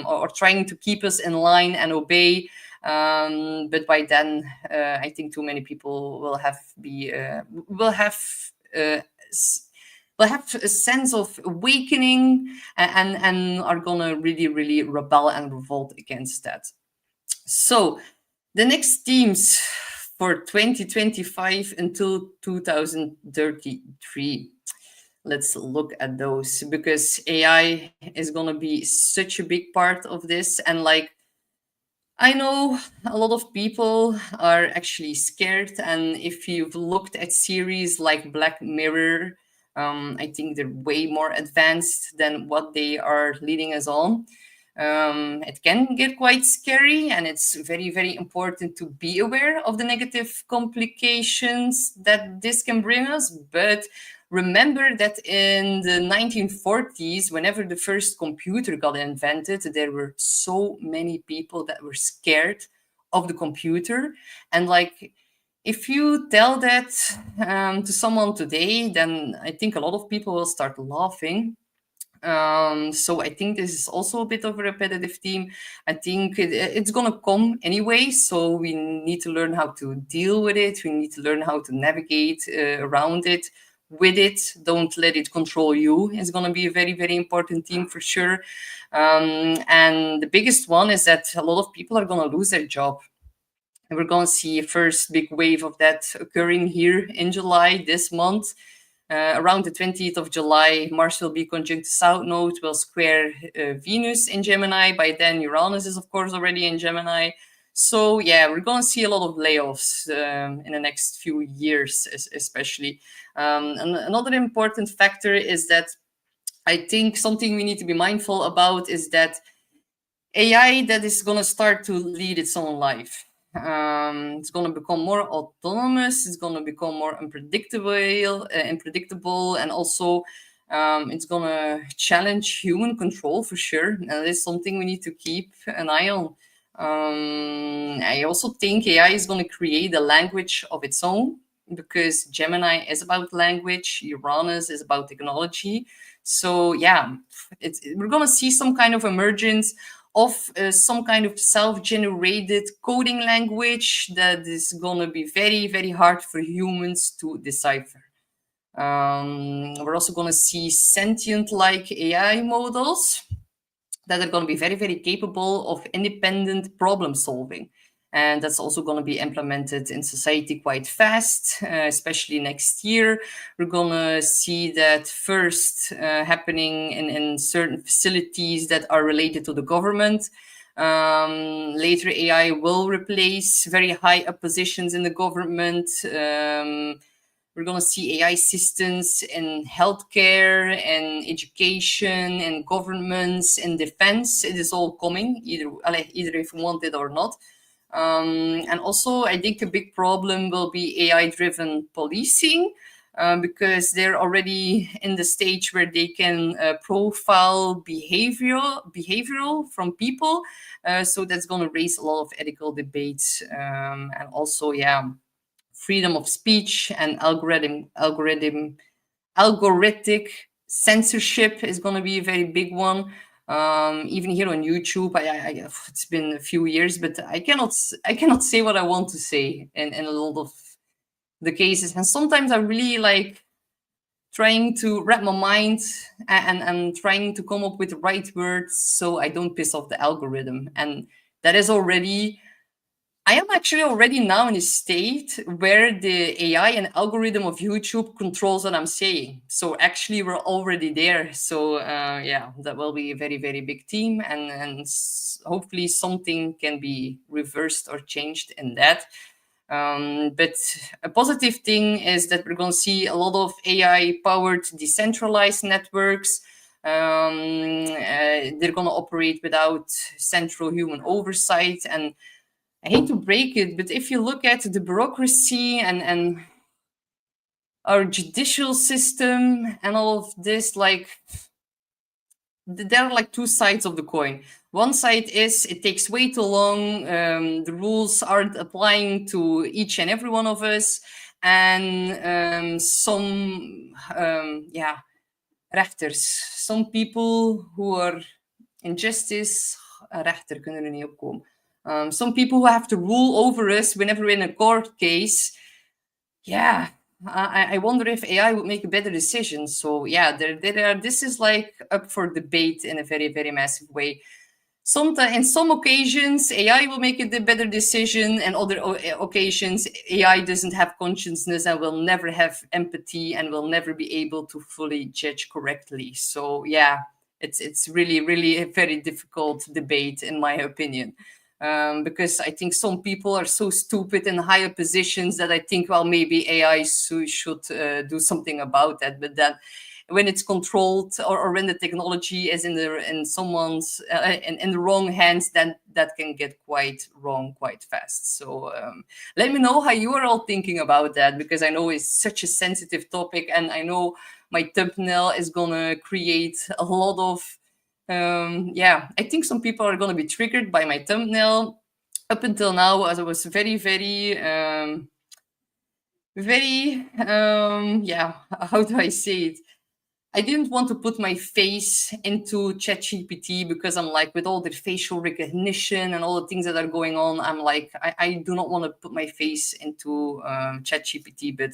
A: or trying to keep us in line and obey. But by then, I think too many people will have a sense of awakening and are gonna really rebel and revolt against that. So the next themes for 2025 until 2033. Let's look at those, because AI is going to be such a big part of this. And like, I know a lot of people are actually scared. And if you've looked at series like Black Mirror, I think they're way more advanced than what they are leading us on. It can get quite scary, and it's very important to be aware of the negative complications that this can bring us. But remember that in the 1940s, whenever the first computer got invented, there were so many people that were scared of the computer. And like, if you tell that to someone today, then I think a lot of people will start laughing. So I think this is also a bit of a repetitive theme. I think it's gonna come anyway, so we need to learn how to deal with it. We need to learn how to navigate around it, with it. Don't let it control you. It's gonna be a very important theme for sure. And the biggest one is that a lot of people are gonna lose their job. And we're gonna see a first big wave of that occurring here in July this month. Around the 20th of July, Mars will be conjunct South Node, will square Venus in Gemini. By then, Uranus is, of course, already in Gemini. So, yeah, we're going to see a lot of layoffs in the next few years, especially. And another important factor is that I think something we need to be mindful about is that AI that is going to start to lead its own life. It's going to become more autonomous. It's going to become more unpredictable, and also it's going to challenge human control for sure. And that is something we need to keep an eye on. I also think AI is going to create a language of its own, because Gemini is about language, Uranus is about technology. So yeah, we're going to see some kind of emergence of some kind of self-generated coding language that is going to be very, very hard for humans to decipher. We're also going to see sentient-like AI models that are going to be very, very capable of independent problem solving. And that's also going to be implemented in society quite fast, especially next year. We're going to see that first happening in certain facilities that are related to the government. Later, AI will replace very high up positions in the government. We're going to see AI systems in healthcare and education and governments and defense. It is all coming, either if you want it or not. And also, I think a big problem will be AI-driven policing, because they're already in the stage where they can profile behavioral from people. So that's going to raise a lot of ethical debates, and also, yeah, freedom of speech and algorithmic censorship is going to be a very big one. Even here on YouTube, it's been a few years, but I cannot say what I want to say in a lot of the cases, and sometimes I really like trying to wrap my mind and trying to come up with the right words so I don't piss off the algorithm, and that is already I am actually already now in a state where the AI and algorithm of YouTube controls what I'm saying. So actually, we're already there. So yeah, that will be a very, very big team, and hopefully something can be reversed or changed in that. But a positive thing is that we're going to see a lot of AI-powered decentralized networks. They're going to operate without central human oversight, and I hate to break it, but if you look at the bureaucracy and our judicial system and all of this, like, there are like two sides of the coin. One side is it takes way too long. The rules aren't applying to each and every one of us, and yeah, rechters, some people who are in justice, rechter kunnen er niet op komen. Some people who have to rule over us whenever we're in a court case. Yeah, I wonder if AI would make a better decision. So yeah, this is like up for debate in a very, very massive way. In some occasions, AI will make a better decision, and other occasions, AI doesn't have consciousness and will never have empathy and will never be able to fully judge correctly. So yeah, it's really, really a very difficult debate, in my opinion. Because I think some people are so stupid in higher positions that I think, well, maybe AI should do something about that. But then when it's controlled, or when the technology is in someone's in the wrong hands, then that can get quite wrong quite fast. So let me know how you are all thinking about that, because I know it's such a sensitive topic, and I know my thumbnail is gonna create a lot of yeah, I think some people are going to be triggered by my thumbnail. Up until now, as I was very, very, yeah, how do I say it? I didn't want to put my face into ChatGPT, because I'm like, with all the facial recognition and all the things that are going on, I'm like, I do not want to put my face into ChatGPT, but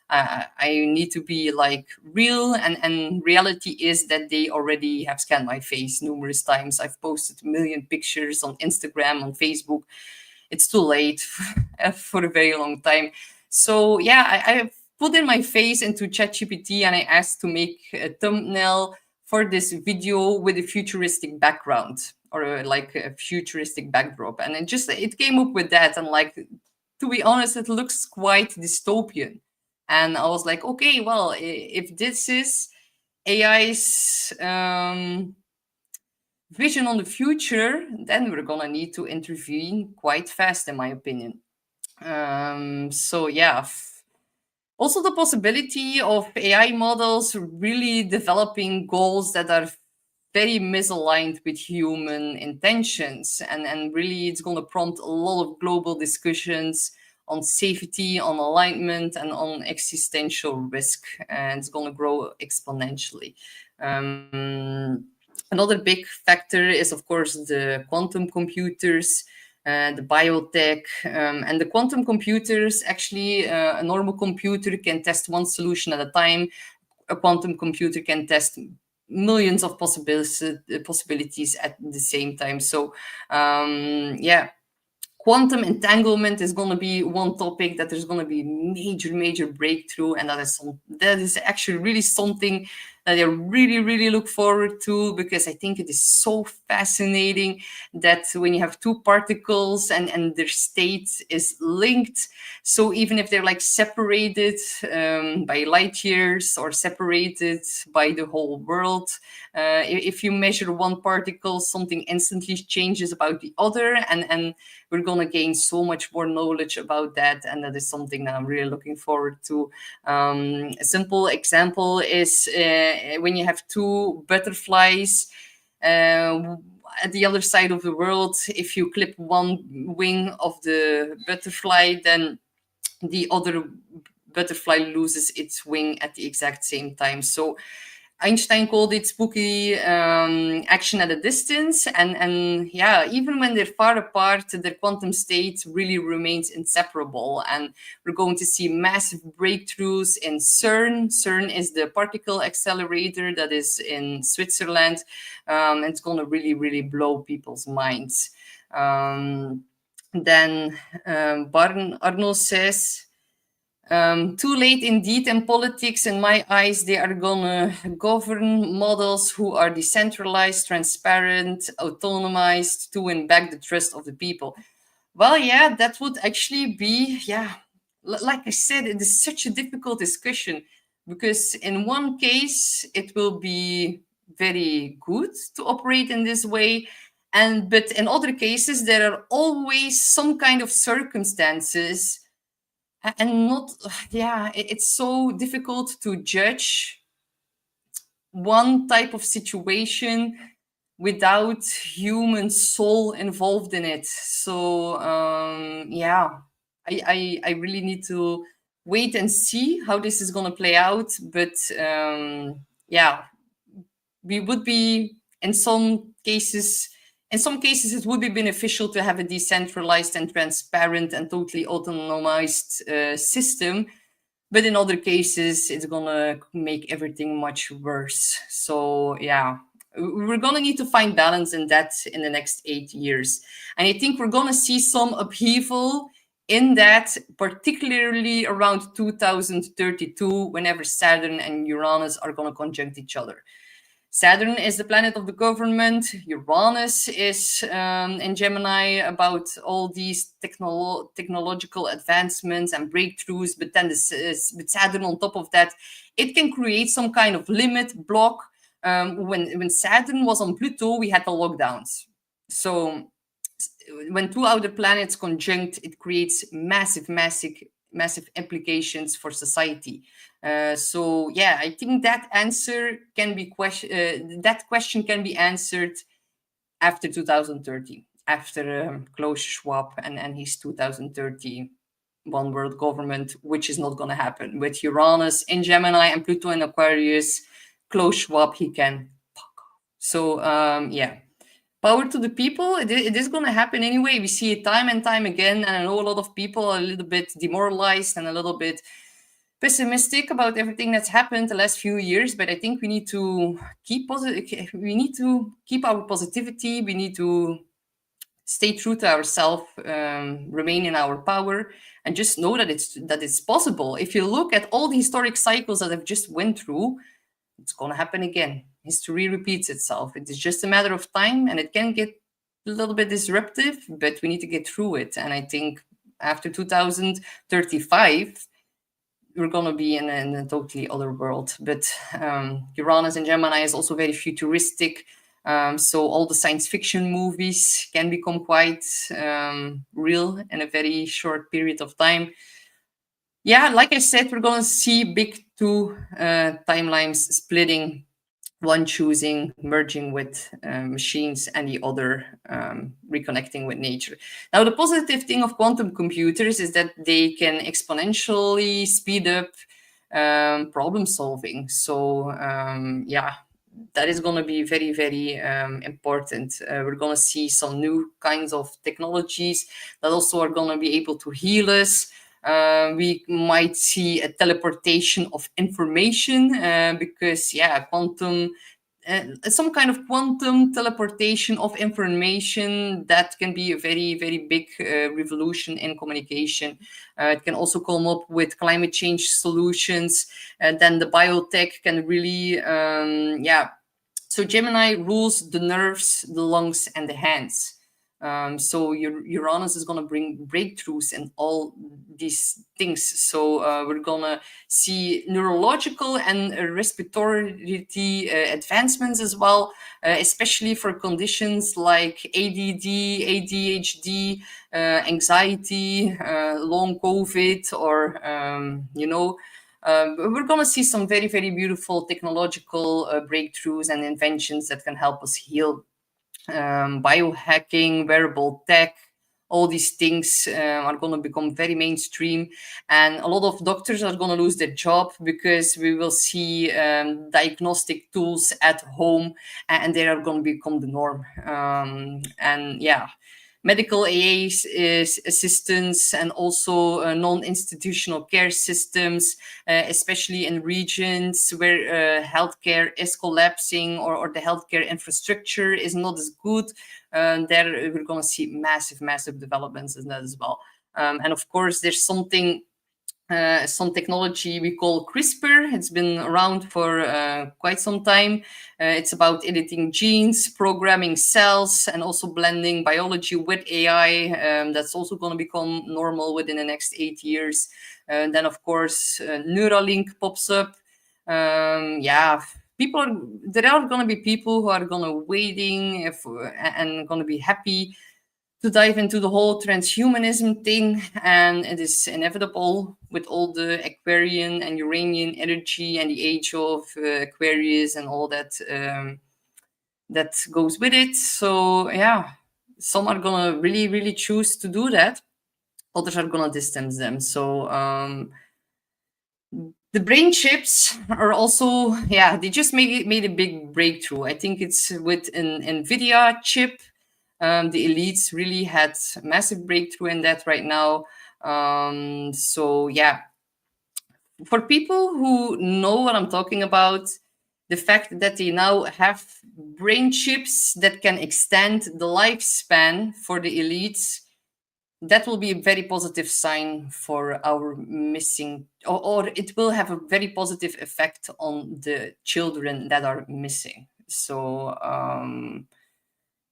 A: I need to be like real. And reality is that they already have scanned my face numerous times. I've posted a million pictures on Instagram, on Facebook. It's too late for a very long time. So yeah, I've put in my face into ChatGPT, and I asked to make a thumbnail for this video with a futuristic background, or like a futuristic backdrop. And it came up with that. And like, to be honest, it looks quite dystopian. And I was like, okay, well, if this is AI's vision on the future, then we're gonna need to intervene quite fast, in my opinion. So yeah, also the possibility of AI models really developing goals that are very misaligned with human intentions, and really it's going to prompt a lot of global discussions on safety, on alignment, and on existential risk, and it's going to grow exponentially. Another big factor is, of course, the quantum computers, the biotech, and the quantum computers. Actually, a normal computer can test one solution at a time. A quantum computer can test millions of possibilities at the same time. So, yeah, quantum entanglement is going to be one topic that there's going to be major breakthrough, and that is actually really something that I really look forward to, because I think it is so fascinating that when you have two particles and their state is linked, so even if they're like separated by light years or separated by the whole world, if you measure one particle, something instantly changes about the other, and we're going to gain so much more knowledge about that, and that is something that I'm really looking forward to. A simple example is when you have two butterflies at the other side of the world. If you clip one wing of the butterfly, then the other butterfly loses its wing at the exact same time. So Einstein called it spooky action at a distance, and yeah, even when they're far apart, their quantum state really remains inseparable, and we're going to see massive breakthroughs in CERN. CERN is the particle accelerator that is in Switzerland. It's going to really blow people's minds. Then Arno says, too late indeed in politics. In my eyes, they are gonna govern models who are decentralized, transparent, autonomized to win back the trust of the people. Well, yeah, that would actually be, yeah, like I said, it is such a difficult discussion, because in one case, it will be very good to operate in this way. But in other cases, there are always some kind of circumstances, and not, yeah, it's so difficult to judge one type of situation without human soul involved in it. So yeah, I really need to wait and see how this is going to play out. But yeah, we would be in some cases it would be beneficial to have a decentralized and transparent and totally autonomized system, but in other cases it's gonna make everything much worse. So yeah, we're gonna need to find balance in that in the next 8 years, and I think we're gonna see some upheaval in that, particularly around 2032, whenever Saturn and Uranus are going to conjunct each other. Saturn is the planet of the government. Uranus is in Gemini, about all these technological advancements and breakthroughs. But then with Saturn on top of that, it can create some kind of limit block. When Saturn was on Pluto, we had the lockdowns. So when two outer planets conjunct, it creates massive implications for society. So yeah, I think that answer can be that question can be answered after 2030, after Klaus Schwab and his 2030 one world government, which is not going to happen. With Uranus in Gemini and Pluto in Aquarius, Klaus Schwab, he can fuck off. So yeah, power to the people. It is going to happen anyway. We see it time and time again, and I know a lot of people are a little bit demoralized and a little bit pessimistic about everything that's happened the last few years, but I think we need to keep positive. We need to keep our positivity. We need to stay true to ourselves, remain in our power, and just know that it's possible. If you look at all the historic cycles that I've just went through, it's going to happen again. History repeats itself. It is just a matter of time, and it can get a little bit disruptive, but we need to get through it. And I think after 2035, we're going to be in a totally other world. But Uranus and Gemini is also very futuristic. So all the science fiction movies can become quite real in a very short period of time. Yeah, like I said, we're going to see big two timelines splitting, one choosing merging with machines and the other reconnecting with nature. Now, the positive thing of quantum computers is that they can exponentially speed up problem solving. So, yeah, that is going to be very, very important. We're going to see some new kinds of technologies that also are going to be able to heal us. We might see a teleportation of information because, yeah, quantum, some kind of quantum teleportation of information that can be a very, very big revolution in communication. It can also come up with climate change solutions. And then the biotech can really, yeah. So Gemini rules the nerves, the lungs, and the hands. So Uranus is going to bring breakthroughs in all these things. So we're going to see neurological and respiratory advancements as well, especially for conditions like ADD, ADHD, anxiety, long COVID, or, we're going to see some very, very beautiful technological breakthroughs and inventions that can help us heal. Biohacking, wearable tech, all these things are going to become very mainstream, and a lot of doctors are going to lose their job because we will see diagnostic tools at home, and they are going to become the norm. And yeah, medical AAs is assistance, and also non-institutional care systems, especially in regions where healthcare is collapsing, or the healthcare infrastructure is not as good. There we're going to see massive, massive developments in that as well. And of course, there's some technology we call CRISPR. It's been around for quite some time. It's about editing genes, programming cells, and also blending biology with AI. That's also going to become normal within the next 8 years. Then, of course, Neuralink pops up. Yeah, there are going to be people who are going to waiting and going to be happy to dive into the whole transhumanism thing, and it is inevitable with all the Aquarian and Uranian energy and the age of Aquarius and all that that goes with it. So yeah, some are gonna really, really choose to do that. Others are gonna distance them. So the brain chips are also, yeah, they just made a big breakthrough. I think it's with an NVIDIA chip. The elites really had massive breakthrough in that right now. So yeah, for people who know what I'm talking about, the fact that they now have brain chips that can extend the lifespan for the elites, that will be a very positive sign for our missing, or it will have a very positive effect on the children that are missing. So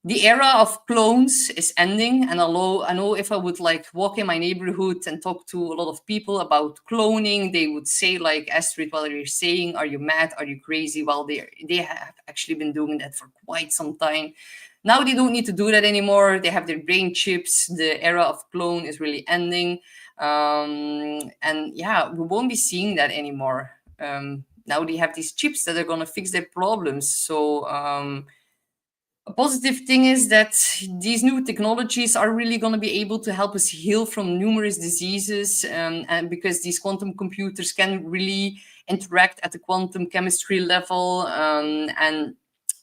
A: the era of clones is ending, and although I know if I would like walk in my neighborhood and talk to a lot of people about cloning, they would say like, Astrid, what are you saying? Are you mad? Are you crazy? Well, they have actually been doing that for quite some time. Now they don't need to do that anymore. They have their brain chips. The era of clone is really ending. And yeah, we won't be seeing that anymore. Now they have these chips that are going to fix their problems. So a positive thing is that these new technologies are really going to be able to help us heal from numerous diseases, and because these quantum computers can really interact at the quantum chemistry level, and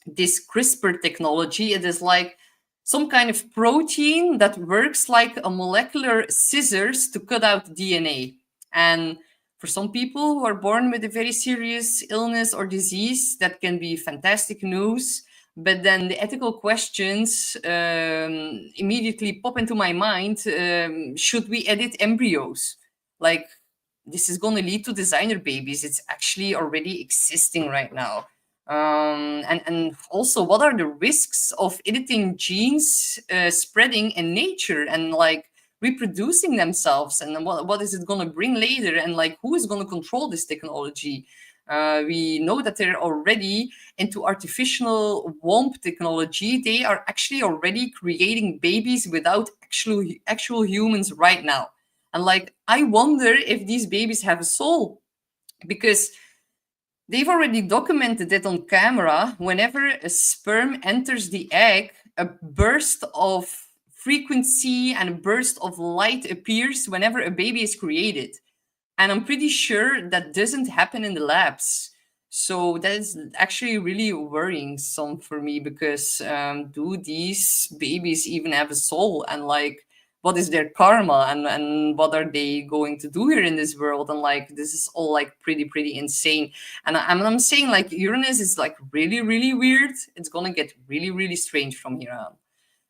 A: this CRISPR technology, it is like some kind of protein that works like a molecular scissors to cut out DNA. And for some people who are born with a very serious illness or disease, that can be fantastic news. But then the ethical questions immediately pop into my mind. Should we edit embryos? Like, this is going to lead to designer babies. It's actually already existing right now. And also, what are the risks of editing genes spreading in nature? And like, reproducing themselves, and what is it going to bring later, and like who is going to control this technology? We know that they're already into artificial womb technology. They are actually already creating babies without actual humans right now. And like, I wonder if these babies have a soul, because they've already documented it on camera. Whenever a sperm enters the egg, a burst of frequency and a burst of light appears whenever a baby is created. And I'm pretty sure that doesn't happen in the labs. So that is actually really worrying some for me, because do these babies even have a soul? And like, what is their karma, and what are they going to do here in this world? And like, this is all like pretty insane. And I'm saying like Uranus is like really weird. It's gonna get really strange from here on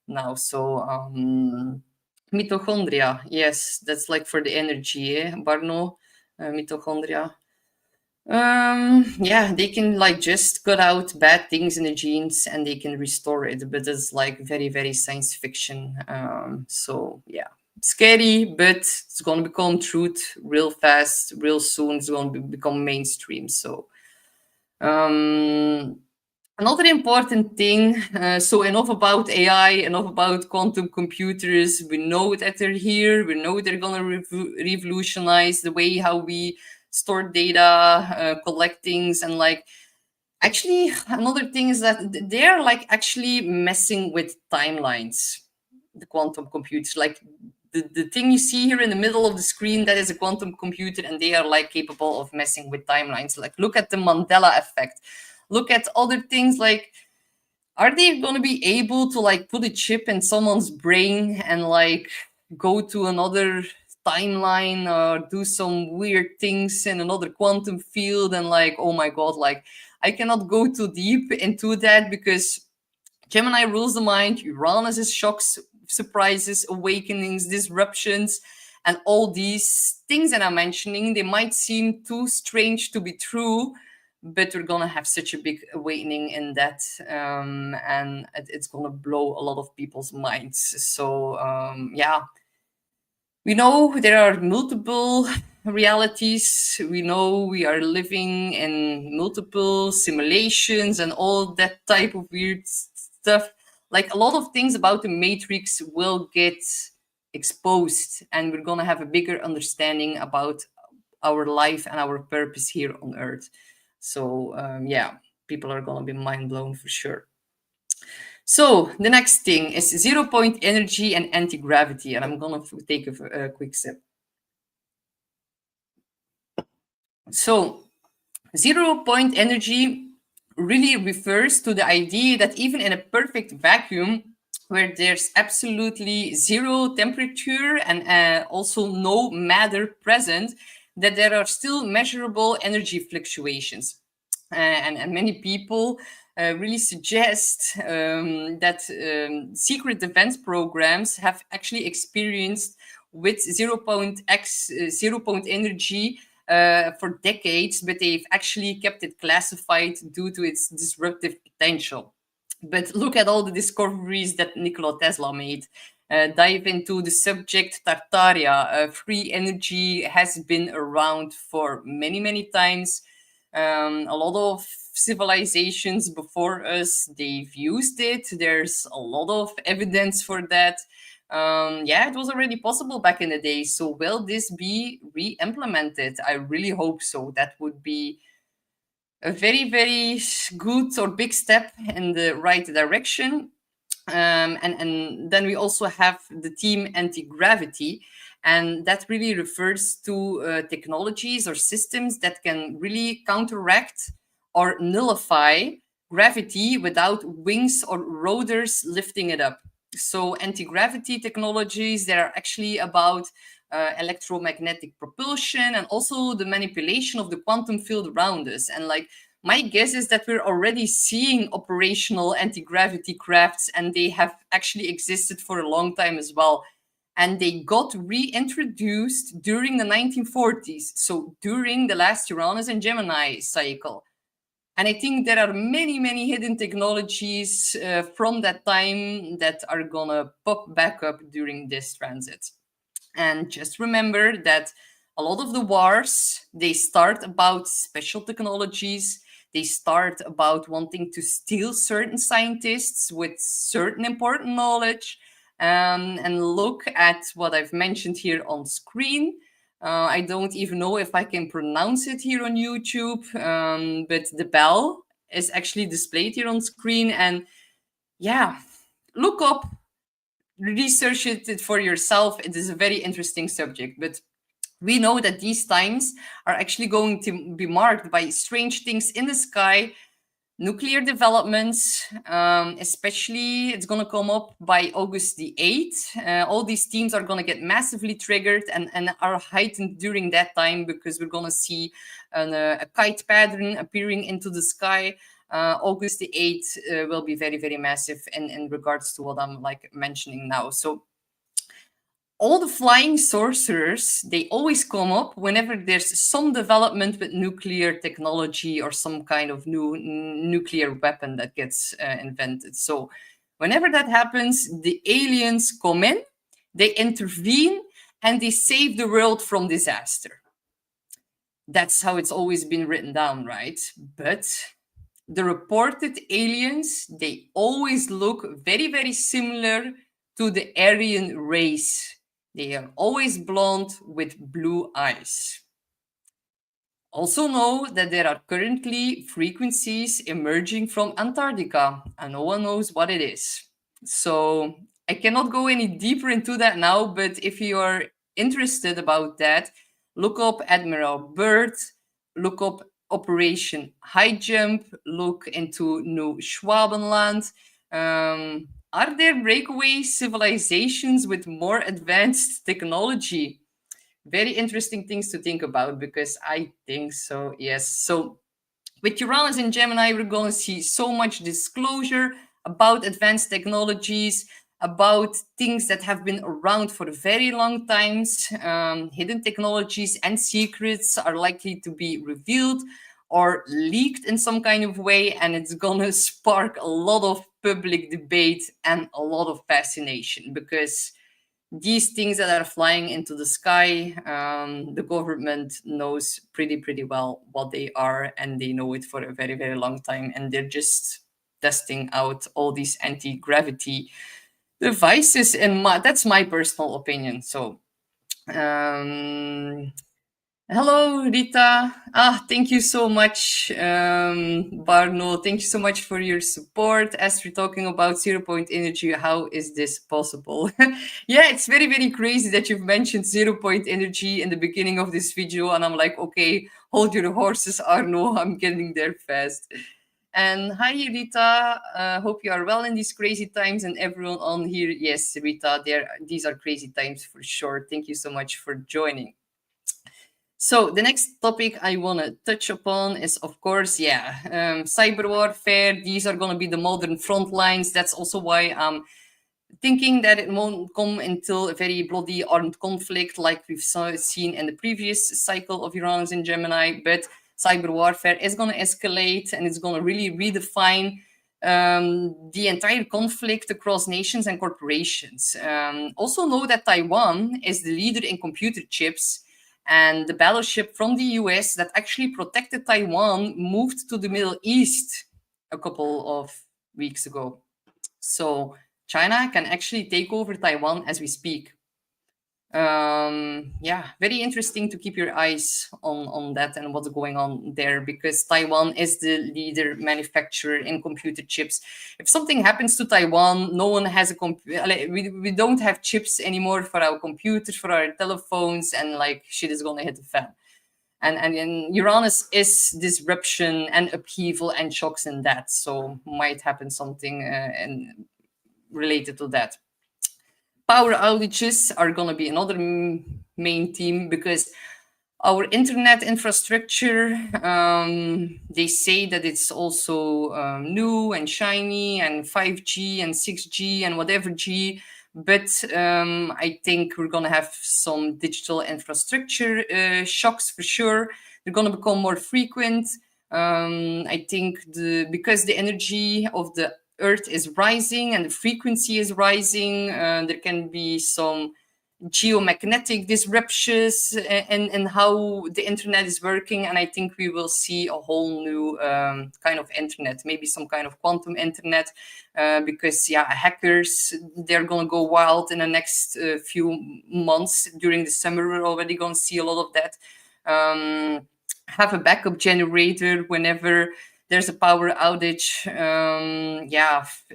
A: now. So mitochondria, yes, that's like for the energy, Barno. Mitochondria. Yeah, they can like just cut out bad things in the genes and they can restore it, but it's like very science fiction. So yeah, scary, but it's gonna become truth real fast, real soon. It's gonna become mainstream. So another important thing, so enough about AI, enough about quantum computers. We know that they're here. We know they're going to revolutionize the way how we store data, collect things, and like, actually, another thing is that they're like actually messing with timelines, the quantum computers. Like, the thing you see here in the middle of the screen, that is a quantum computer, and they are like capable of messing with timelines. Like, look at the Mandela effect. Look at other things like, are they going to be able to like put a chip in someone's brain and like go to another timeline or do some weird things in another quantum field? And like, oh my god, like, I cannot go too deep into that, because Gemini rules the mind. Uranus is shocks, surprises, awakenings, disruptions, and all these things that I'm mentioning. They might seem too strange to be true, but we're gonna have such a big awakening in that, and it's gonna blow a lot of people's minds. So yeah, we know there are multiple realities. We know we are living in multiple simulations and all that type of weird stuff. Like, a lot of things about the matrix will get exposed, and we're gonna have a bigger understanding about our life and our purpose here on earth. So yeah, people are gonna be mind blown for sure. So the next thing is 0 point energy and anti-gravity, and I'm gonna take a quick sip. So 0 point energy really refers to the idea that even in a perfect vacuum, where there's absolutely zero temperature and also no matter present, that there are still measurable energy fluctuations. And many people really suggest that secret defense programs have actually experienced with 0 point energy for decades, but they've actually kept it classified due to its disruptive potential. But look at all the discoveries that Nikola Tesla made. Dive into the subject Tartaria. Free energy has been around for many times. A lot of civilizations before us, they've used it. There's a lot of evidence for that. Yeah, it was already possible back in the day. So will this be re-implemented? I really hope so. That would be a very good or big step in the right direction. And then we also have the team anti-gravity, and that really refers to technologies or systems that can really counteract or nullify gravity without wings or rotors lifting it up. So anti-gravity technologies that are actually about electromagnetic propulsion and also the manipulation of the quantum field around us. And like, my guess is that we're already seeing operational anti-gravity crafts, and they have actually existed for a long time as well. And they got reintroduced during the 1940s, so during the last Uranus and Gemini cycle. And I think there are many hidden technologies from that time that are gonna pop back up during this transit. And just remember that a lot of the wars, they start about special technologies. They start about wanting to steal certain scientists with certain important knowledge. And look at what I've mentioned here on screen. I don't even know if I can pronounce it here on YouTube, but the bell is actually displayed here on screen. And yeah, look up, research it for yourself. It is a very interesting subject. But we know that these times are actually going to be marked by strange things in the sky, nuclear developments, especially it's going to come up by August the 8th. All these themes are going to get massively triggered and are heightened during that time, because we're going to see a kite pattern appearing into the sky. August the 8th will be very, very massive in regards to what I'm like mentioning now. So all the flying sorcerers, they always come up whenever there's some development with nuclear technology or some kind of new nuclear weapon that gets invented. So whenever that happens, the aliens come in, they intervene, and they save the world from disaster. That's how it's always been written down, right? But the reported aliens, they always look very, very similar to the Aryan race. They are always blonde with blue eyes. Also know that there are currently frequencies emerging from Antarctica, and no one knows what it is. So I cannot go any deeper into that now, but if you are interested about that, look up Admiral Byrd, look up Operation High Jump, look into New Schwabenland. Are there breakaway civilizations with more advanced technology? Very interesting things to think about, because I think so, yes. So with Uranus and Gemini, we're going to see so much disclosure about advanced technologies, about things that have been around for very long times. Hidden technologies and secrets are likely to be revealed or leaked in some kind of way, and it's going to spark a lot of public debate and a lot of fascination, because these things that are flying into the sky, the government knows pretty well what they are, and they know it for a very, very long time, and they're just testing out all these anti-gravity devices. And that's my personal opinion. So hello, Rita. Thank you so much, Barno. Thank you so much for your support. As we're talking about zero-point energy, how is this possible? Yeah, it's very, very crazy that you've mentioned zero-point energy in the beginning of this video, and I'm like, okay, hold your horses, Arno. I'm getting there fast. And hi, Rita. Hope you are well in these crazy times, and everyone on here. Yes, Rita, these are crazy times for sure. Thank you so much for joining. So the next topic I want to touch upon is, of course, cyber warfare. These are going to be the modern front lines. That's also why I'm thinking that it won't come until a very bloody armed conflict like we've seen in the previous cycle of Uranus and Gemini. But cyber warfare is going to escalate, and it's going to really redefine the entire conflict across nations and corporations. Also know that Taiwan is the leader in computer chips, and the battleship from the US that actually protected Taiwan moved to the Middle East a couple of weeks ago. So China can actually take over Taiwan as we speak. Very interesting to keep your eyes on that and what's going on there, because Taiwan is the leader manufacturer in computer chips. If something happens to Taiwan, no one has a we don't have chips anymore for our computers, for our telephones, and like shit is gonna hit the fan. And Uranus is disruption and upheaval and shocks in that, so might happen something and related to that. Power outages are going to be another main theme, because our internet infrastructure, they say that it's also new and shiny, and 5G and 6G and whatever G. But I think we're going to have some digital infrastructure shocks for sure. They're going to become more frequent. I think because the energy of the Earth is rising and the frequency is rising, there can be some geomagnetic disruptions and how the internet is working. And I think we will see a whole new kind of internet, maybe some kind of quantum internet, because hackers, they're going to go wild in the next few months. During the summer, we're already going to see a lot of that. Have a backup generator whenever there's a power outage.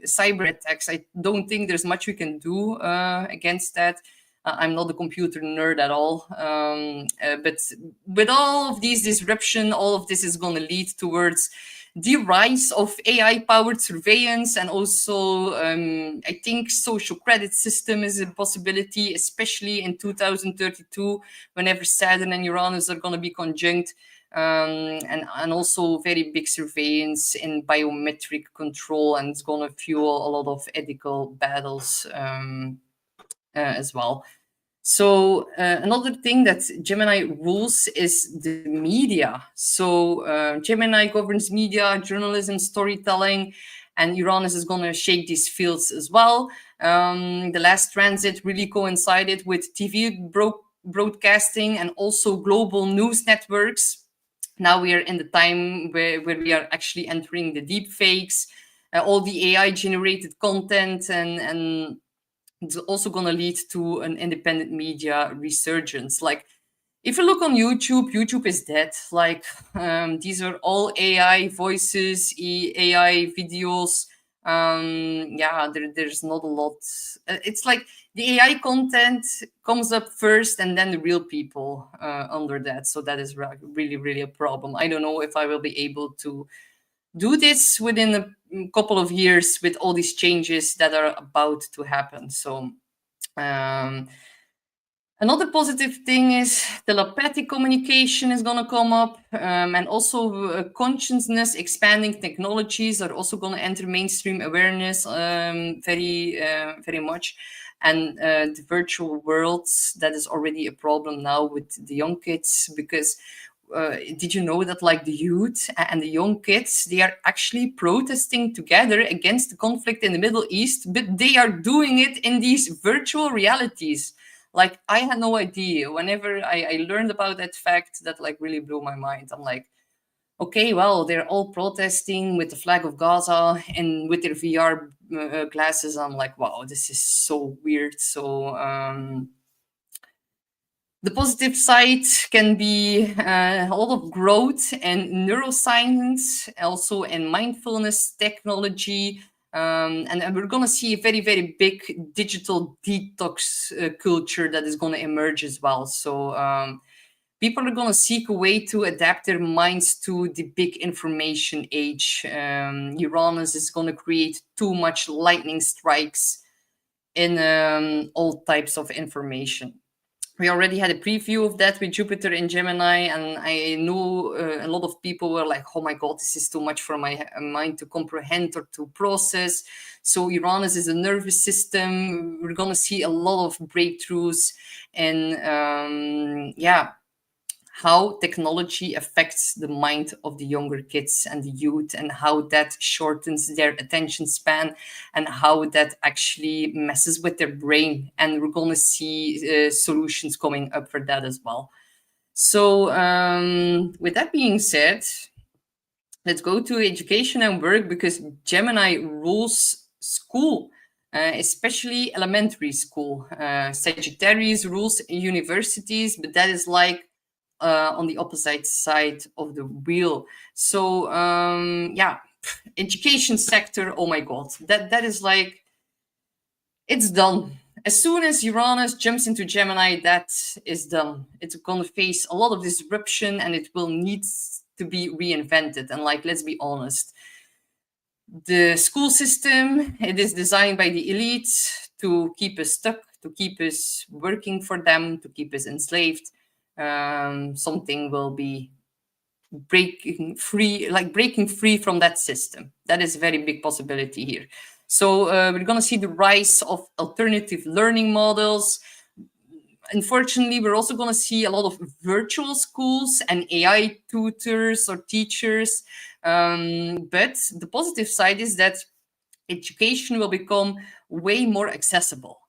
A: Cyber attacks, I don't think there's much we can do against that. I'm not a computer nerd at all. But with all of these disruption, all of this is going to lead towards the rise of AI-powered surveillance, and also I think social credit system is a possibility, especially in 2032, whenever Saturn and Uranus are going to be conjunct. And also very big surveillance in biometric control, and it's going to fuel a lot of ethical battles as well. So another thing that Gemini rules is the media. So Gemini governs media, journalism, storytelling, and Uranus is going to shake these fields as well. The last transit really coincided with TV broadcasting and also global news networks. Now we are in the time where we are actually entering the deep fakes, all the AI generated content, and it's also going to lead to an independent media resurgence. Like, if you look on YouTube, YouTube is dead. Like, these are all AI voices, AI videos. There's not a lot. It's like the AI content comes up first, and then the real people under that. So that is really, really a problem. I don't know if I will be able to do this within a couple of years with all these changes that are about to happen. So another positive thing is telepathic communication is going to come up, and also consciousness expanding technologies are also going to enter mainstream awareness very much. And the virtual worlds, that is already a problem now with the young kids, because did you know that like the youth and the young kids, they are actually protesting together against the conflict in the Middle East, but they are doing it in these virtual realities. Like, I had no idea. Whenever I learned about that fact, that like really blew my mind. I'm like, okay, well, they're all protesting with the flag of Gaza and with their VR glasses. I'm like, wow, this is so weird. So the positive side can be a lot of growth in neuroscience, also in mindfulness technology. And we're going to see a very, very big digital detox culture that is going to emerge as well. So people are going to seek a way to adapt their minds to the big information age. Uranus is going to create too much lightning strikes in all types of information. We already had a preview of that with Jupiter in Gemini, and I know a lot of people were like, oh my God, this is too much for my mind to comprehend or to process. So Uranus is a nervous system. We're going to see a lot of breakthroughs in, how technology affects the mind of the younger kids and the youth, and how that shortens their attention span, and how that actually messes with their brain. And we're going to see solutions coming up for that as well. So with that being said, let's go to education and work, because Gemini rules school, especially elementary school. Sagittarius rules universities, but that is like on the opposite side of the wheel. So education sector, oh my God, that is like, it's done. As soon as Uranus jumps into Gemini, that is done. It's going to face a lot of disruption, and it will need to be reinvented. And like, let's be honest, the school system, it is designed by the elites to keep us stuck, to keep us working for them, to keep us enslaved. Something will be breaking free from that system. That is a very big possibility here. So we're going to see the rise of alternative learning models. Unfortunately, we're also going to see a lot of virtual schools and AI tutors or teachers. But the positive side is that education will become way more accessible.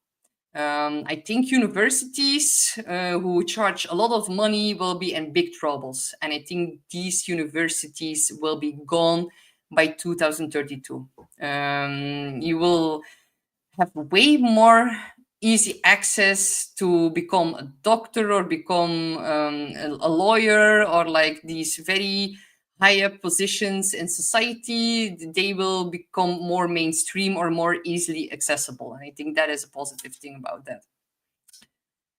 A: I think universities who charge a lot of money will be in big troubles. And I think these universities will be gone by 2032. You will have way more easy access to become a doctor or become a lawyer, or like these very high up positions in society. They will become more mainstream or more easily accessible. And I think that is a positive thing about that.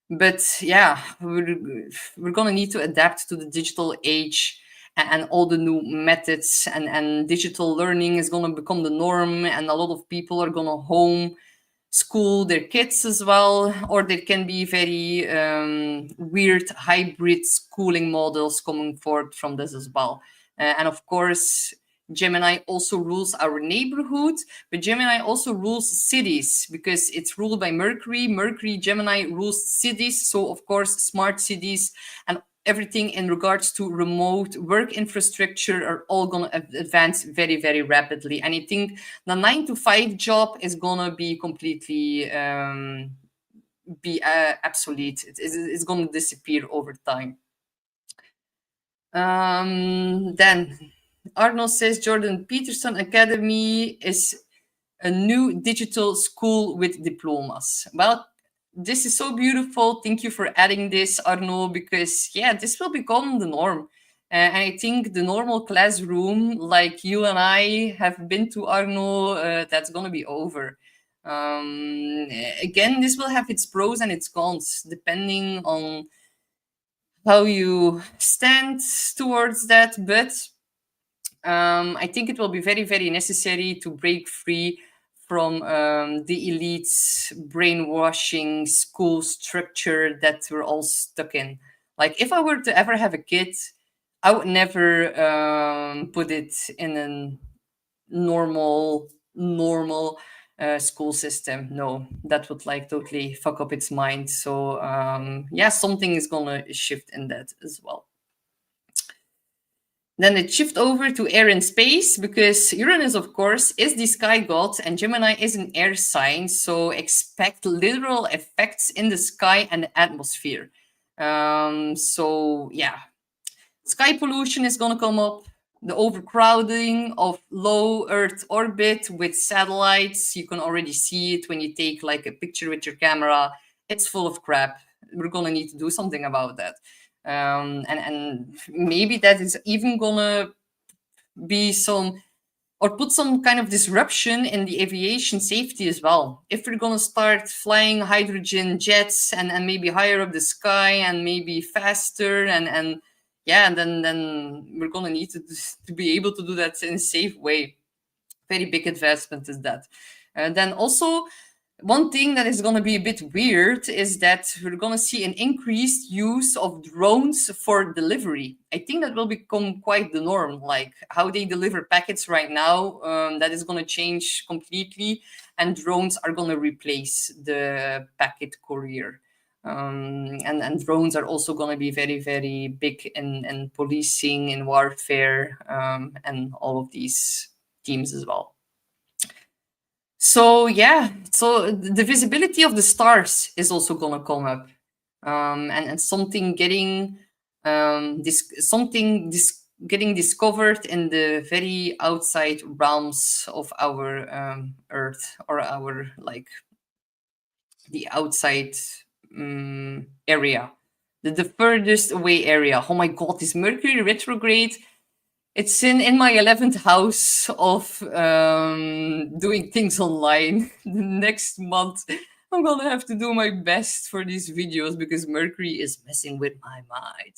A: But yeah, we're gonna need to adapt to the digital age, and all the new methods, and digital learning is gonna become the norm, and a lot of people are gonna home school their kids as well, or there can be very weird hybrid schooling models coming forth from this as well. And of course, Gemini also rules our neighborhood, but Gemini also rules cities because it's ruled by Mercury. Mercury, Gemini rules cities. So, of course, smart cities and everything in regards to remote work infrastructure are all going to advance very, very rapidly. And I think the 9-to-5 job is going to be completely obsolete. It's going to disappear over time. Then Arno says Jordan Peterson Academy is a new digital school with diplomas. Well, this is so beautiful. Thank you for adding this, Arno, because yeah, this will become the norm. And I think the normal classroom, like you and I have been to, Arno, that's going to be over. Again, this will have its pros and its cons, depending on how you stand towards that. But I think it will be very, very necessary to break free from the elite's brainwashing school structure that we're all stuck in. Like, if I were to ever have a kid, I would never put it in a normal school system. No, that would like totally fuck up its mind. So yeah, something is gonna shift in that as well. Then it shift over to air and space, because Uranus, of course, is the sky god and Gemini is an air sign. So expect literal effects in the sky and the atmosphere. So yeah, sky pollution is going to come up. The overcrowding of low Earth orbit with satellites. You can already see it when you take like a picture with your camera. It's full of crap. We're going to need to do something about that. And maybe that is even gonna be some, or put some kind of disruption in the aviation safety as well. If we're gonna start flying hydrogen jets and maybe higher up the sky and maybe faster and yeah, then we're gonna need to be able to do that in a safe way. Very big advancement is that. And then also, one thing that is going to be a bit weird is that we're going to see an increased use of drones for delivery. I think that will become quite the norm, like how they deliver packets right now. That is going to change completely, and drones are going to replace the packet courier. And drones are also going to be very, very big in policing, in warfare, and all of these teams as well. So yeah, so the visibility of the stars is also gonna come up, and something getting getting discovered in the very outside realms of our Earth, or our like the outside area, the furthest away area. Oh my God, this Mercury retrograde. It's in my 11th house of doing things online. Next month, I'm gonna have to do my best for these videos because Mercury is messing with my mind.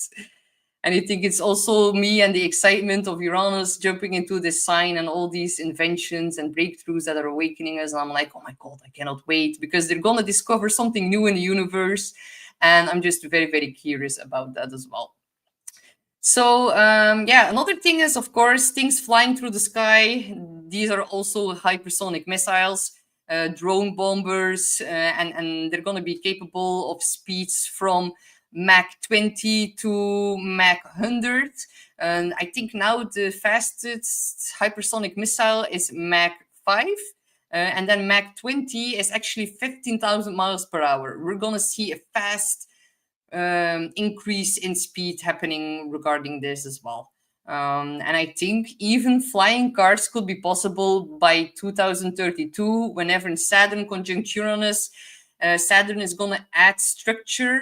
A: And I think it's also me and the excitement of Uranus jumping into this sign and all these inventions and breakthroughs that are awakening us. And I'm like, oh my God, I cannot wait, because they're gonna discover something new in the universe. And I'm just very, very curious about that as well. So yeah, another thing is, of course, things flying through the sky. These are also hypersonic missiles, drone bombers, and they're going to be capable of speeds from Mach 20 to Mach 100. And I think now the fastest hypersonic missile is Mach 5. And then Mach 20 is actually 15,000 miles per hour. We're going to see a fast increase in speed happening regarding this as well. And I think even flying cars could be possible by 2032, whenever Saturn conjunct Uranus. Saturn is going to add structure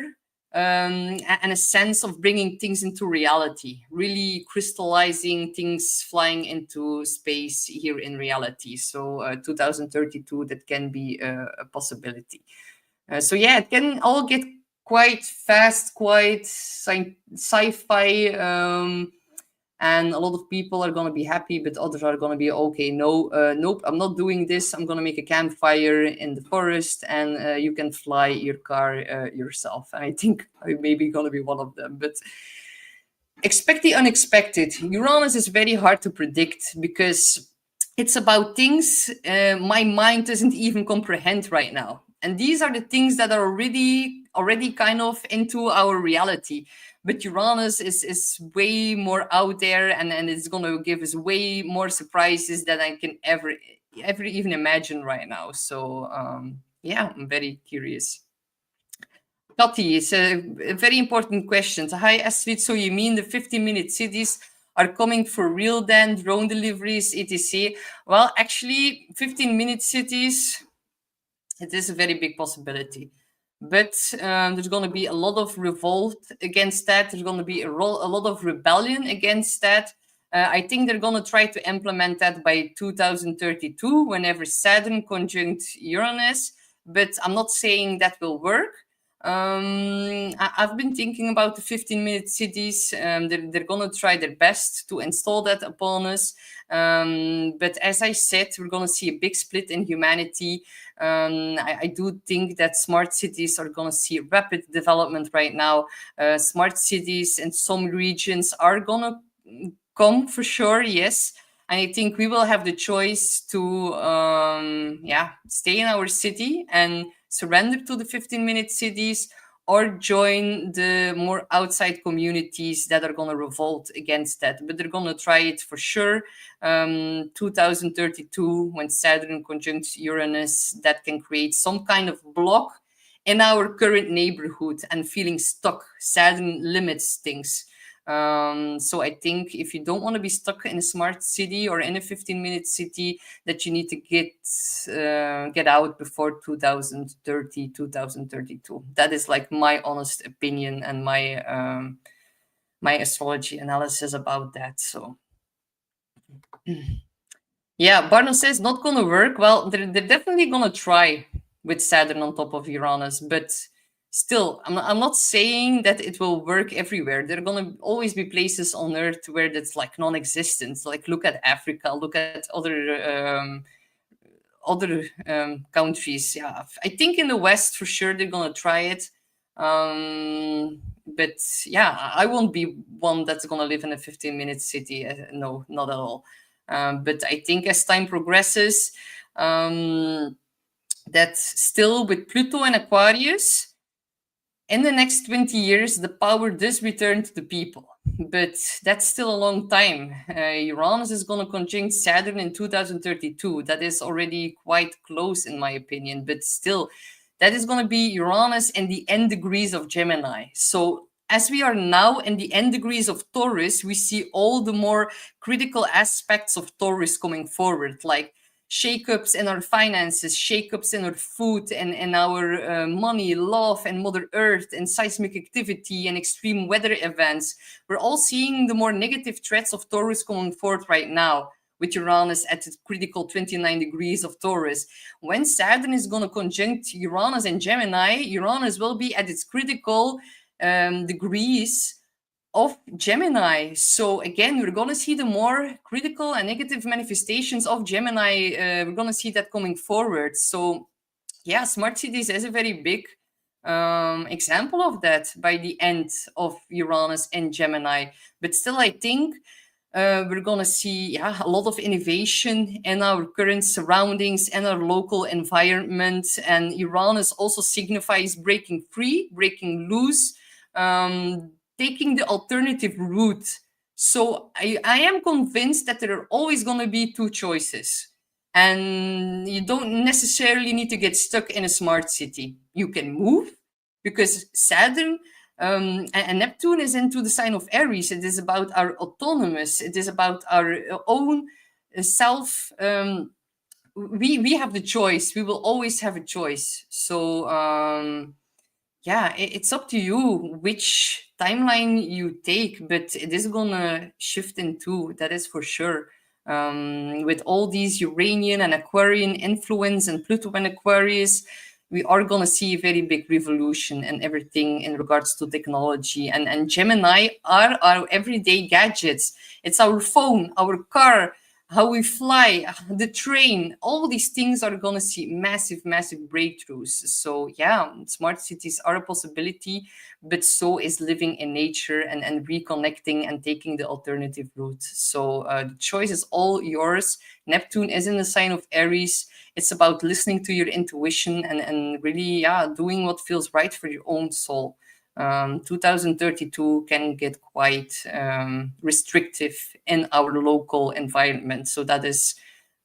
A: and a sense of bringing things into reality, really crystallizing things flying into space here in reality. So 2032, that can be a possibility. So yeah, it can all get quite fast, quite sci-fi, and a lot of people are going to be happy, but others are going to be, okay, no, nope, I'm not doing this. I'm going to make a campfire in the forest, and you can fly your car yourself. And I think I'm maybe going to be one of them. But expect the unexpected. Uranus is very hard to predict because it's about things my mind doesn't even comprehend right now. And these are the things that are already kind of into our reality. But Uranus is way more out there, and it's going to give us way more surprises than I can ever even imagine right now. So yeah, I'm very curious. Kati, it's a very important question. Hi, Astrid. So you mean the 15-minute cities are coming for real then, drone deliveries, etc.? Well, actually, 15-minute cities, it is a very big possibility. But there's going to be a lot of revolt against that. There's going to be a lot of rebellion against that. I think they're going to try to implement that by 2032, whenever Saturn conjunct Uranus. But I'm not saying that will work. I've been thinking about the 15-minute cities. They're going to try their best to install that upon us. But as I said, we're going to see a big split in humanity. I do think that smart cities are going to see rapid development right now. Smart cities in some regions are going to come for sure, yes. And I think we will have the choice to stay in our city and surrender to the 15-minute cities, or join the more outside communities that are going to revolt against that. But they're going to try it for sure. 2032, when Saturn conjuncts Uranus, that can create some kind of block in our current neighborhood and feeling stuck. Saturn limits things. So I think if you don't want to be stuck in a smart city or in a 15-minute city, that you need to get out before 2030, 2032. That is like my honest opinion and my my astrology analysis about that. So yeah, Barno says not gonna work. Well, they're definitely gonna try with Saturn on top of Uranus, but still, I'm not saying that it will work everywhere. There are going to always be places on Earth where that's like non-existent. Like look at Africa, look at other countries. Yeah, I think in the West for sure they're going to try it. But yeah, I won't be one that's going to live in a 15-minute city. No, not at all. But I think as time progresses, that still with Pluto and Aquarius, in the next 20 years, the power does return to the people, but that's still a long time. Uranus is going to conjunct Saturn in 2032. That is already quite close, in my opinion, but still, that is going to be Uranus and the end degrees of Gemini. So as we are now in the end degrees of Taurus, we see all the more critical aspects of Taurus coming forward, like shakeups in our finances, shakeups in our food and in our money, love, and Mother Earth, and seismic activity and extreme weather events. We're all seeing the more negative threats of Taurus coming forth right now, with Uranus at its critical 29 degrees of Taurus. When Saturn is going to conjunct Uranus and Gemini, Uranus will be at its critical degrees of Gemini. So again, we're going to see the more critical and negative manifestations of Gemini. We're going to see that coming forward. So yeah, smart cities is a very big example of that by the end of Uranus and Gemini. But still, I think we're going to see a lot of innovation in our current surroundings and our local environment. And Uranus also signifies breaking free, breaking loose, taking the alternative route. So I am convinced that there are always going to be two choices. And you don't necessarily need to get stuck in a smart city. You can move, because Saturn and Neptune is into the sign of Aries. It is about our autonomous. It is about our own self. We have the choice. We will always have a choice. So yeah, it's up to you which timeline you take, but it is gonna shift in two. That is for sure. With all these Uranian and Aquarian influence and Pluto and Aquarius, we are going to see a very big revolution and everything in regards to technology. And Gemini are our everyday gadgets. It's our phone, our car, how we fly, the train. All these things are going to see massive, massive breakthroughs. So yeah, smart cities are a possibility, but so is living in nature and reconnecting and taking the alternative route. So the choice is all yours. Neptune is in the sign of Aries. It's about listening to your intuition and really, yeah, doing what feels right for your own soul. 2032 can get quite restrictive in our local environment. So that is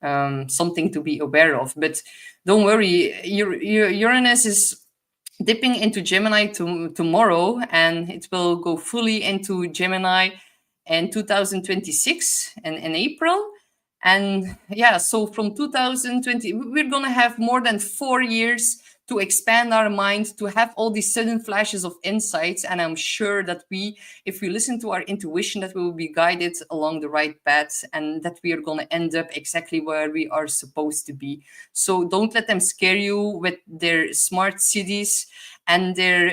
A: something to be aware of. But don't worry, Uranus is dipping into Gemini tomorrow, and it will go fully into Gemini in 2026 and in April. And yeah, so from 2020, we're going to have more than 4 years to expand our mind, to have all these sudden flashes of insights. And I'm sure that if we listen to our intuition, that we will be guided along the right path, and that we are going to end up exactly where we are supposed to be. So don't let them scare you with their smart cities and their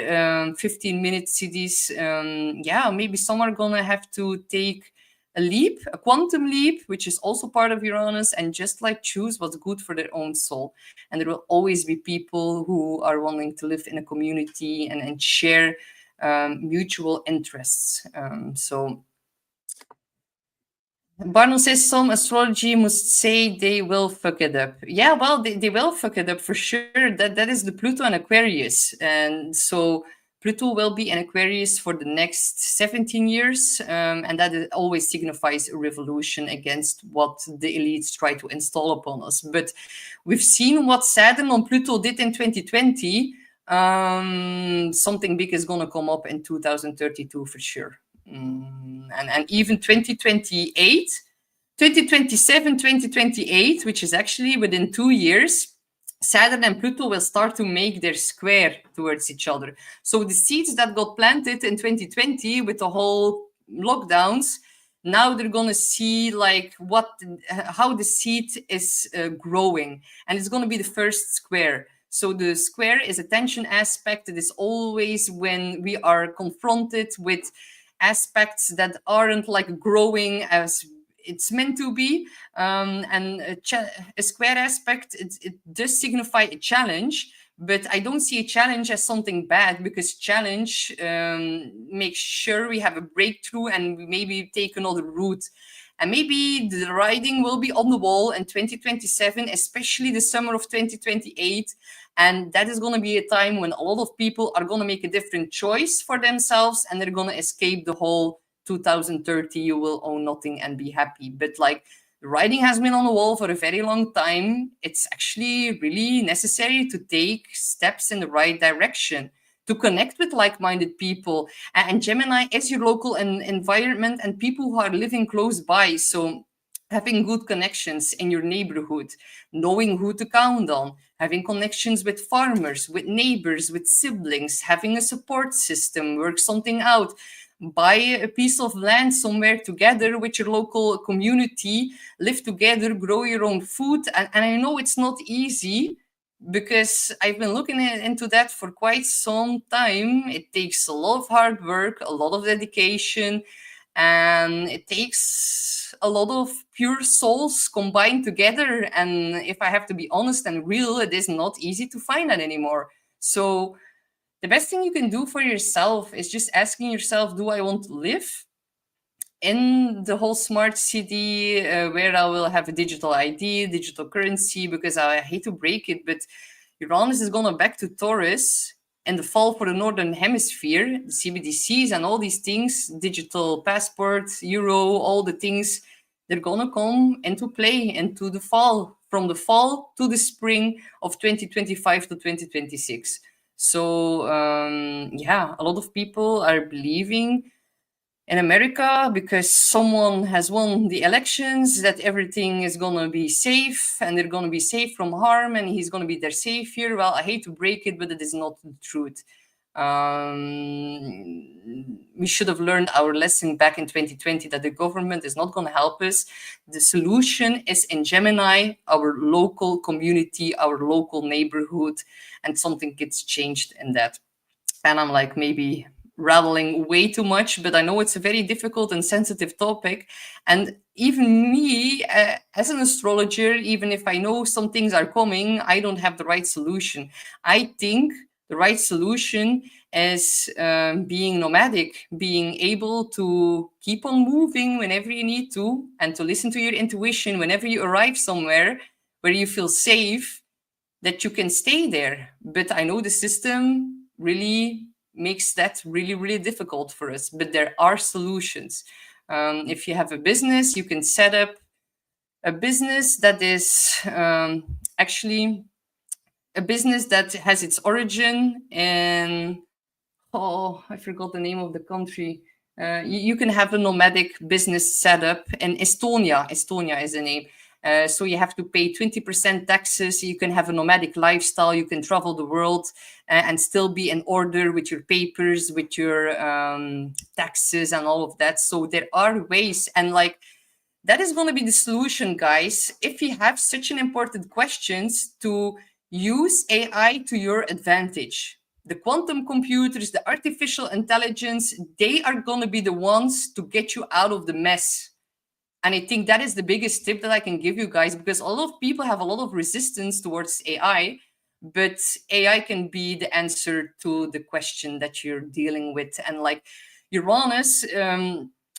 A: 15-minute cities. Yeah, maybe some are going to have to take a leap, a quantum leap, which is also part of Uranus, and just like choose what's good for their own soul. And there will always be people who are wanting to live in a community and share mutual interests. So Barno says some astrology must say they will fuck it up. Yeah, well, they will fuck it up for sure. That is the Pluto and Aquarius. And so Pluto will be in Aquarius for the next 17 years. And that always signifies a revolution against what the elites try to install upon us. But we've seen what Saturn on Pluto did in 2020. Something big is going to come up in 2032 for sure. And even 2028, 2027, 2028, which is actually within 2 years, Saturn and Pluto will start to make their square towards each other. So the seeds that got planted in 2020 with the whole lockdowns, now they're going to see like how the seed is growing, and it's going to be the first square. So the square is a tension aspect. It is always when we are confronted with aspects that aren't like growing as it's meant to be. And a square aspect, it does signify a challenge, but I don't see a challenge as something bad, because challenge makes sure we have a breakthrough and we maybe take another route. And maybe the writing will be on the wall in 2027, especially the summer of 2028. And that is going to be a time when a lot of people are going to make a different choice for themselves, and they're going to escape the whole 2030, you will own nothing and be happy. But like, the writing has been on the wall for a very long time. It's actually really necessary to take steps in the right direction, to connect with like-minded people. And Gemini is your local environment and people who are living close by. So having good connections in your neighborhood, knowing who to count on, having connections with farmers, with neighbors, with siblings, having a support system, work something out, buy a piece of land somewhere together with your local community, live together, grow your own food. And I know it's not easy, because I've been looking into that for quite some time. It takes a lot of hard work, a lot of dedication, and it takes a lot of pure souls combined together. And if I have to be honest and real, it is not easy to find that anymore. So the best thing you can do for yourself is just asking yourself, do I want to live in the whole smart city where I will have a digital ID, digital currency? Because I hate to break it, but Uranus is going back to Taurus in the fall for the Northern Hemisphere. The CBDCs and all these things, digital passports, euro, all the things, they're going to come into play into the fall from the fall to the spring of 2025 to 2026. So yeah, a lot of people are believing in America, because someone has won the elections, that everything is going to be safe and they're going to be safe from harm and he's going to be their savior. Well, I hate to break it, but it is not the truth. We should have learned our lesson back in 2020 that the government is not going to help us. The solution is in Gemini, our local community, our local neighborhood, and something gets changed in that. And I'm like, maybe rattling way too much, but I know it's a very difficult and sensitive topic. And even me, as an astrologer, even if I know some things are coming, I don't have the right solution. I think the right solution is being nomadic, being able to keep on moving whenever you need to, and to listen to your intuition whenever you arrive somewhere where you feel safe, that you can stay there. But I know the system really makes that really, really difficult for us. But there are solutions. If you have a business, you can set up a business that is actually a business that has its origin in, oh, I forgot the name of the country. You can have a nomadic business setup in Estonia. Estonia is the name. So you have to pay 20% taxes. You can have a nomadic lifestyle. You can travel the world and still be in order with your papers, with your taxes and all of that. So there are ways, and like, that is going to be the solution, guys. If you have such an important questions, to use AI to your advantage. The quantum computers, the artificial intelligence, they are going to be the ones to get you out of the mess. And I think that is the biggest tip that I can give you guys, because a lot of people have a lot of resistance towards AI, but AI can be the answer to the question that you're dealing with. And like Uranus,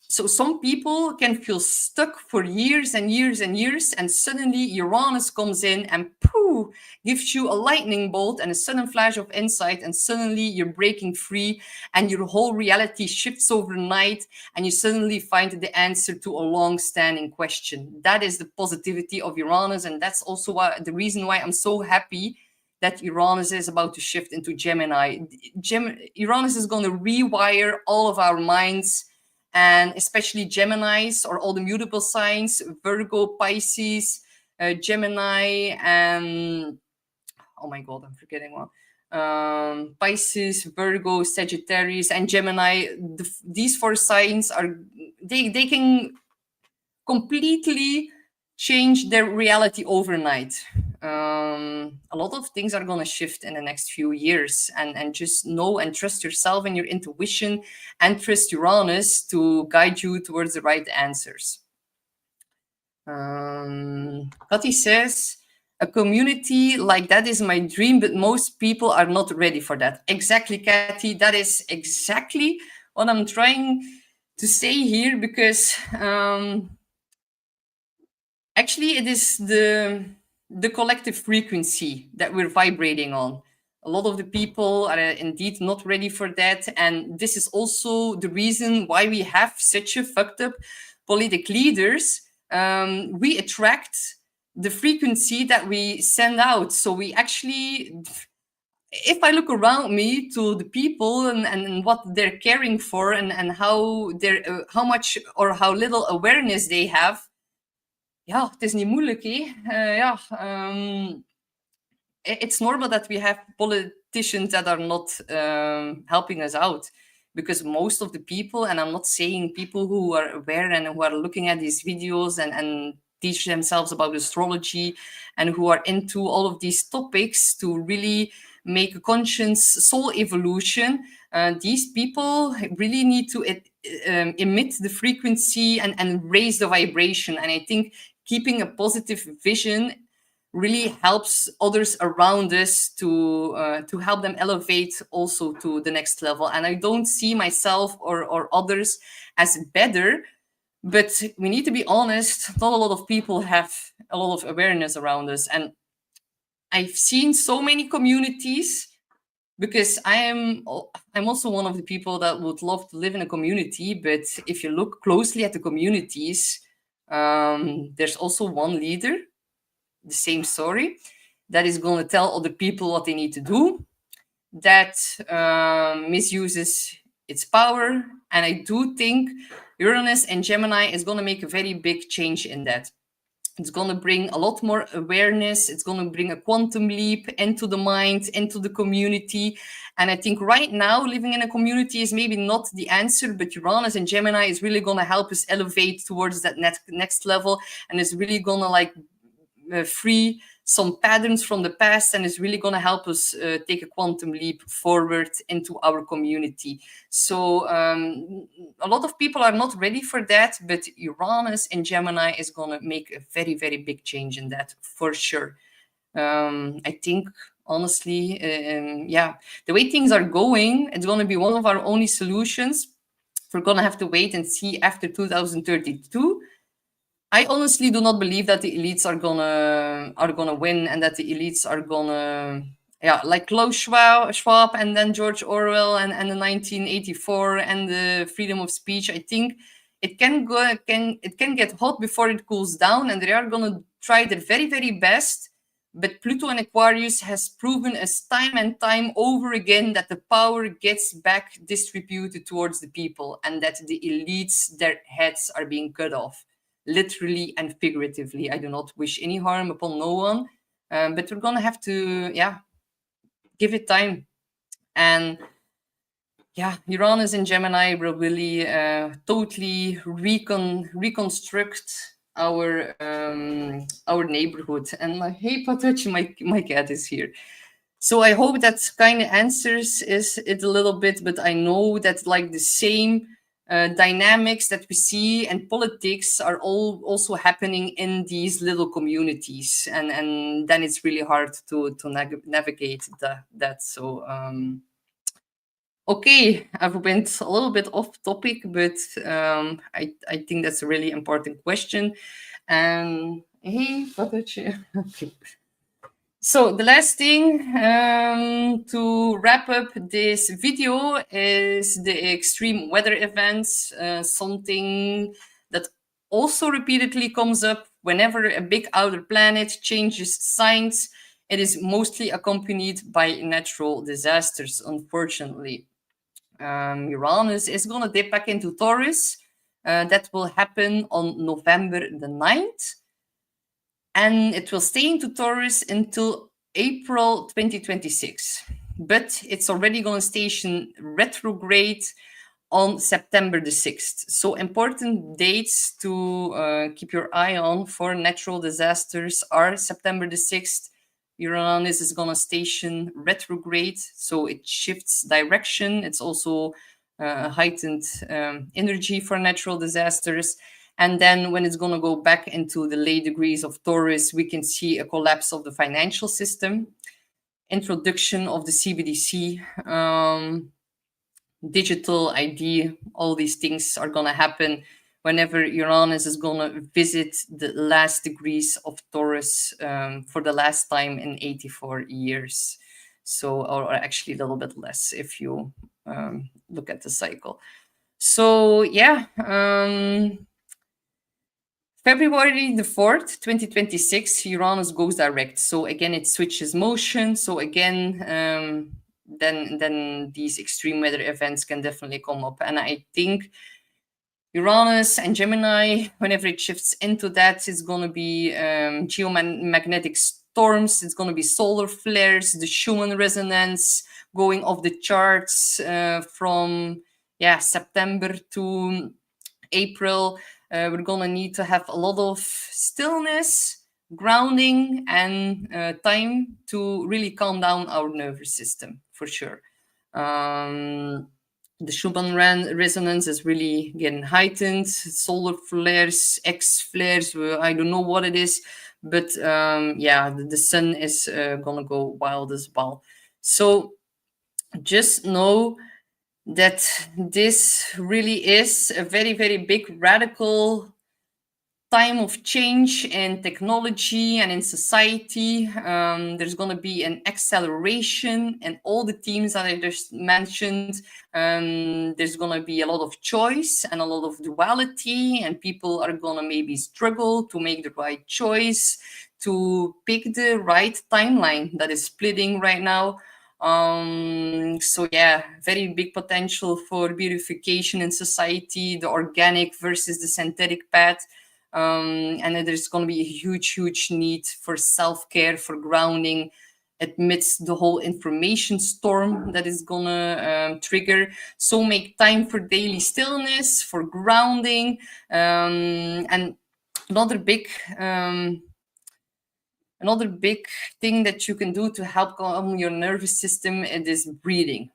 A: so some people can feel stuck for years and years and years, and suddenly Uranus comes in and pooh, gives you a lightning bolt and a sudden flash of insight, and suddenly you're breaking free and your whole reality shifts overnight, and you suddenly find the answer to a long-standing question. That is the positivity of Uranus, and that's also the reason why I'm so happy that Uranus is about to shift into Gemini. Uranus is going to rewire all of our minds, and especially Geminis, or all the mutable signs, Virgo, Pisces, Gemini, and oh my god, I'm forgetting one. Pisces, Virgo, Sagittarius, and Gemini. These four signs are, they can completely change their reality overnight. A lot of things are going to shift in the next few years, and just know and trust yourself and your intuition, and trust Uranus to guide you towards the right answers. Kati says, a community like that is my dream, but most people are not ready for that. Exactly, Kathy. That is exactly what I'm trying to say here, because actually it is the collective frequency that we're vibrating on. A lot of the people are indeed not ready for that, and this is also the reason why we have such a fucked up political leaders. We attract the frequency that we send out. So we actually, if I look around me to the people and what they're caring for, and how they're how much or how little awareness they have, ja, het is niet moeilijk, hè? It's normal that we have politicians that are not helping us out, because most of the people, and I'm not saying people who are aware and who are looking at these videos and teach themselves about astrology and who are into all of these topics to really make a conscious soul evolution, these people really need to emit the frequency and raise the vibration. And I think keeping a positive vision really helps others around us to help them elevate also to the next level. And I don't see myself or others as better, but we need to be honest, not a lot of people have a lot of awareness around us. And I've seen so many communities, because I'm also one of the people that would love to live in a community, but if you look closely at the communities, there's also one leader the same story, that is going to tell other people what they need to do, that misuses its power. And I do think Uranus and Gemini is going to make a very big change in that. It's going to bring a lot more awareness. It's going to bring a quantum leap into the mind, into the community. And I think right now, living in a community is maybe not the answer, but Uranus and Gemini is really going to help us elevate towards that next level. And it's really going to like free some patterns from the past, and is really going to help us take a quantum leap forward into our community. So a lot of people are not ready for that, but Uranus in Gemini is going to make a very, very big change in that for sure. I think honestly, the way things are going, it's going to be one of our only solutions. We're going to have to wait and see after 2032. I honestly do not believe that the elites are gonna win, and that the elites are gonna, like Klaus Schwab and then George Orwell and the 1984 and the freedom of speech. I think it can get hot before it cools down, and they are gonna try their very, very best. But Pluto and Aquarius has proven us time and time over again that the power gets back distributed towards the people, and that the elites, their heads are being cut off, literally and figuratively. I do not wish any harm upon no one, but we're gonna have to, give it time. And Uranus and Gemini will really totally reconstruct our neighborhood. And like, hey, Patucci, my cat is here. So I hope that kind of answers it a little bit, but I know that like the same dynamics that we see and politics are all also happening in these little communities, and then it's really hard to navigate that. So okay, I've went a little bit off topic, but I think that's a really important question. And hey, okay. So the last thing to wrap up this video is the extreme weather events, something that also repeatedly comes up whenever a big outer planet changes signs. It is mostly accompanied by natural disasters, unfortunately. Uranus is going to dip back into Taurus. That will happen on November the 9th. And it will stay into Taurus until April 2026. But it's already going to station retrograde on September the 6th. So important dates to keep your eye on for natural disasters are September the 6th. Uranus is going to station retrograde, so it shifts direction. It's also heightened energy for natural disasters. And then when it's going to go back into the late degrees of Taurus, we can see a collapse of the financial system, introduction of the CBDC, digital ID. All these things are going to happen whenever Uranus is going to visit the last degrees of Taurus for the last time in 84 years. So, or actually a little bit less if you look at the cycle. So, February the 4th, 2026, Uranus goes direct. So again, it switches motion. So again, then these extreme weather events can definitely come up. And I think Uranus and Gemini, whenever it shifts into that, it's going to be geomagnetic storms. It's going to be solar flares, the Schumann resonance going off the charts from September to April. We're going to need to have a lot of stillness, grounding, and time to really calm down our nervous system, for sure. The Schumann resonance is really getting heightened. Solar flares, X flares, I don't know what it is, but the sun is going to go wild as well. So just know that this really is a very, very big radical time of change in technology and in society. There's going to be an acceleration in all the themes that I just mentioned. There's going to be a lot of choice and a lot of duality, and people are going to maybe struggle to make the right choice, to pick the right timeline that is splitting right now. So yeah, very big potential for beautification in society, the organic versus the synthetic path. And then there's going to be a huge need for self-care, for grounding amidst the whole information storm that is going to trigger. So make time for daily stillness, for grounding. And another big thing that you can do to help calm your nervous system is breathing.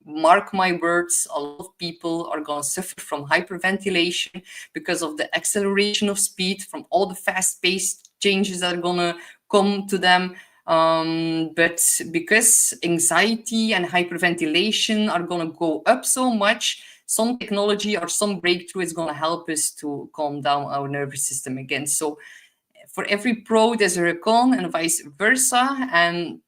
A: Mark my words, a lot of people are going to suffer from hyperventilation because of the acceleration of speed, from all the fast-paced changes that are going to come to them. But because anxiety and hyperventilation are going to go up so much, some technology or some breakthrough is going to help us to calm down our nervous system again. So for every pro, there's a con, and vice versa. And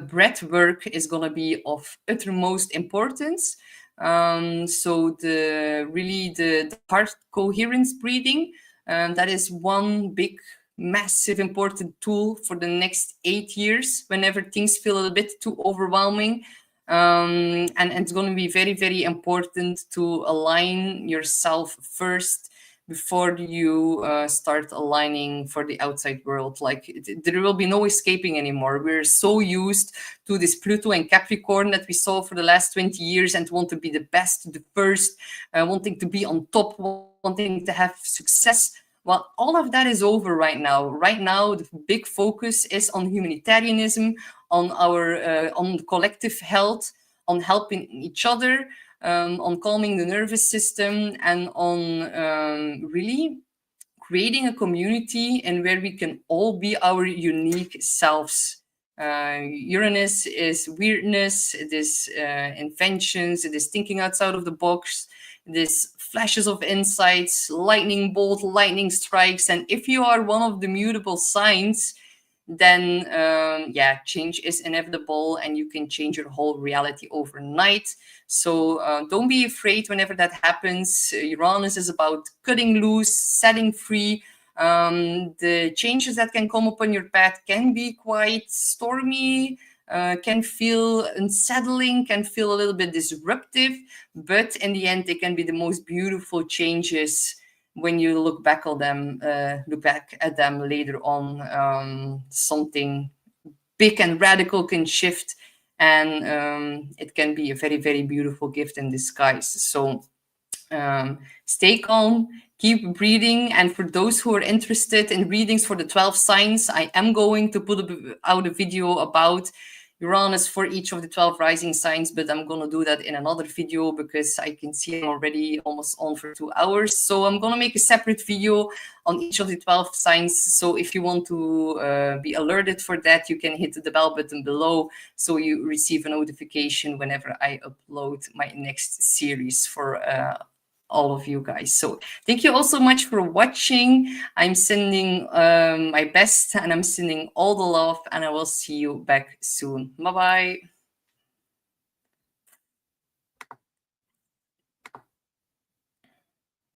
A: breath work is going to be of uttermost importance. So the heart coherence breathing, that is one big, massive, important tool for the next 8 years whenever things feel a little bit too overwhelming. And it's going to be very important to align yourself first before you start aligning for the outside world. Like there will be no escaping anymore. We're so used to this Pluto and Capricorn that we saw for the last 20 years and want to be the best, the first, wanting to be on top, wanting to have success. Well, all of that is over right now. Right now, the big focus is on humanitarianism, on our on collective health, on helping each other, on calming the nervous system, and on really creating a community and where we can all be our unique selves. Uranus is weirdness, it is inventions, it is thinking outside of the box, this flashes of insights, lightning bolt, lightning strikes. And if you are one of the mutable signs, then yeah, change is inevitable and you can change your whole reality overnight. So don't be afraid whenever that happens. Uranus is about cutting loose, setting free. The changes that can come upon your path can be quite stormy, can feel unsettling, can feel a little bit disruptive, but in the end, they can be the most beautiful changes when you look back at them later on. Something big and radical can shift, and it can be a very beautiful gift in disguise. So stay calm, keep breathing. And for those who are interested in readings for the 12 signs, I am going to put out a video about Uranus for each of the 12 rising signs, but I'm going to do that in another video because I can see I'm already almost on for 2 hours. So I'm going to make a separate video on each of the 12 signs. So if you want to be alerted for that, you can hit the bell button below so you receive a notification whenever I upload my next series for all of you guys. So thank you all so much for watching. I'm sending my best and I'm sending all the love, and I will see you back soon. Bye bye.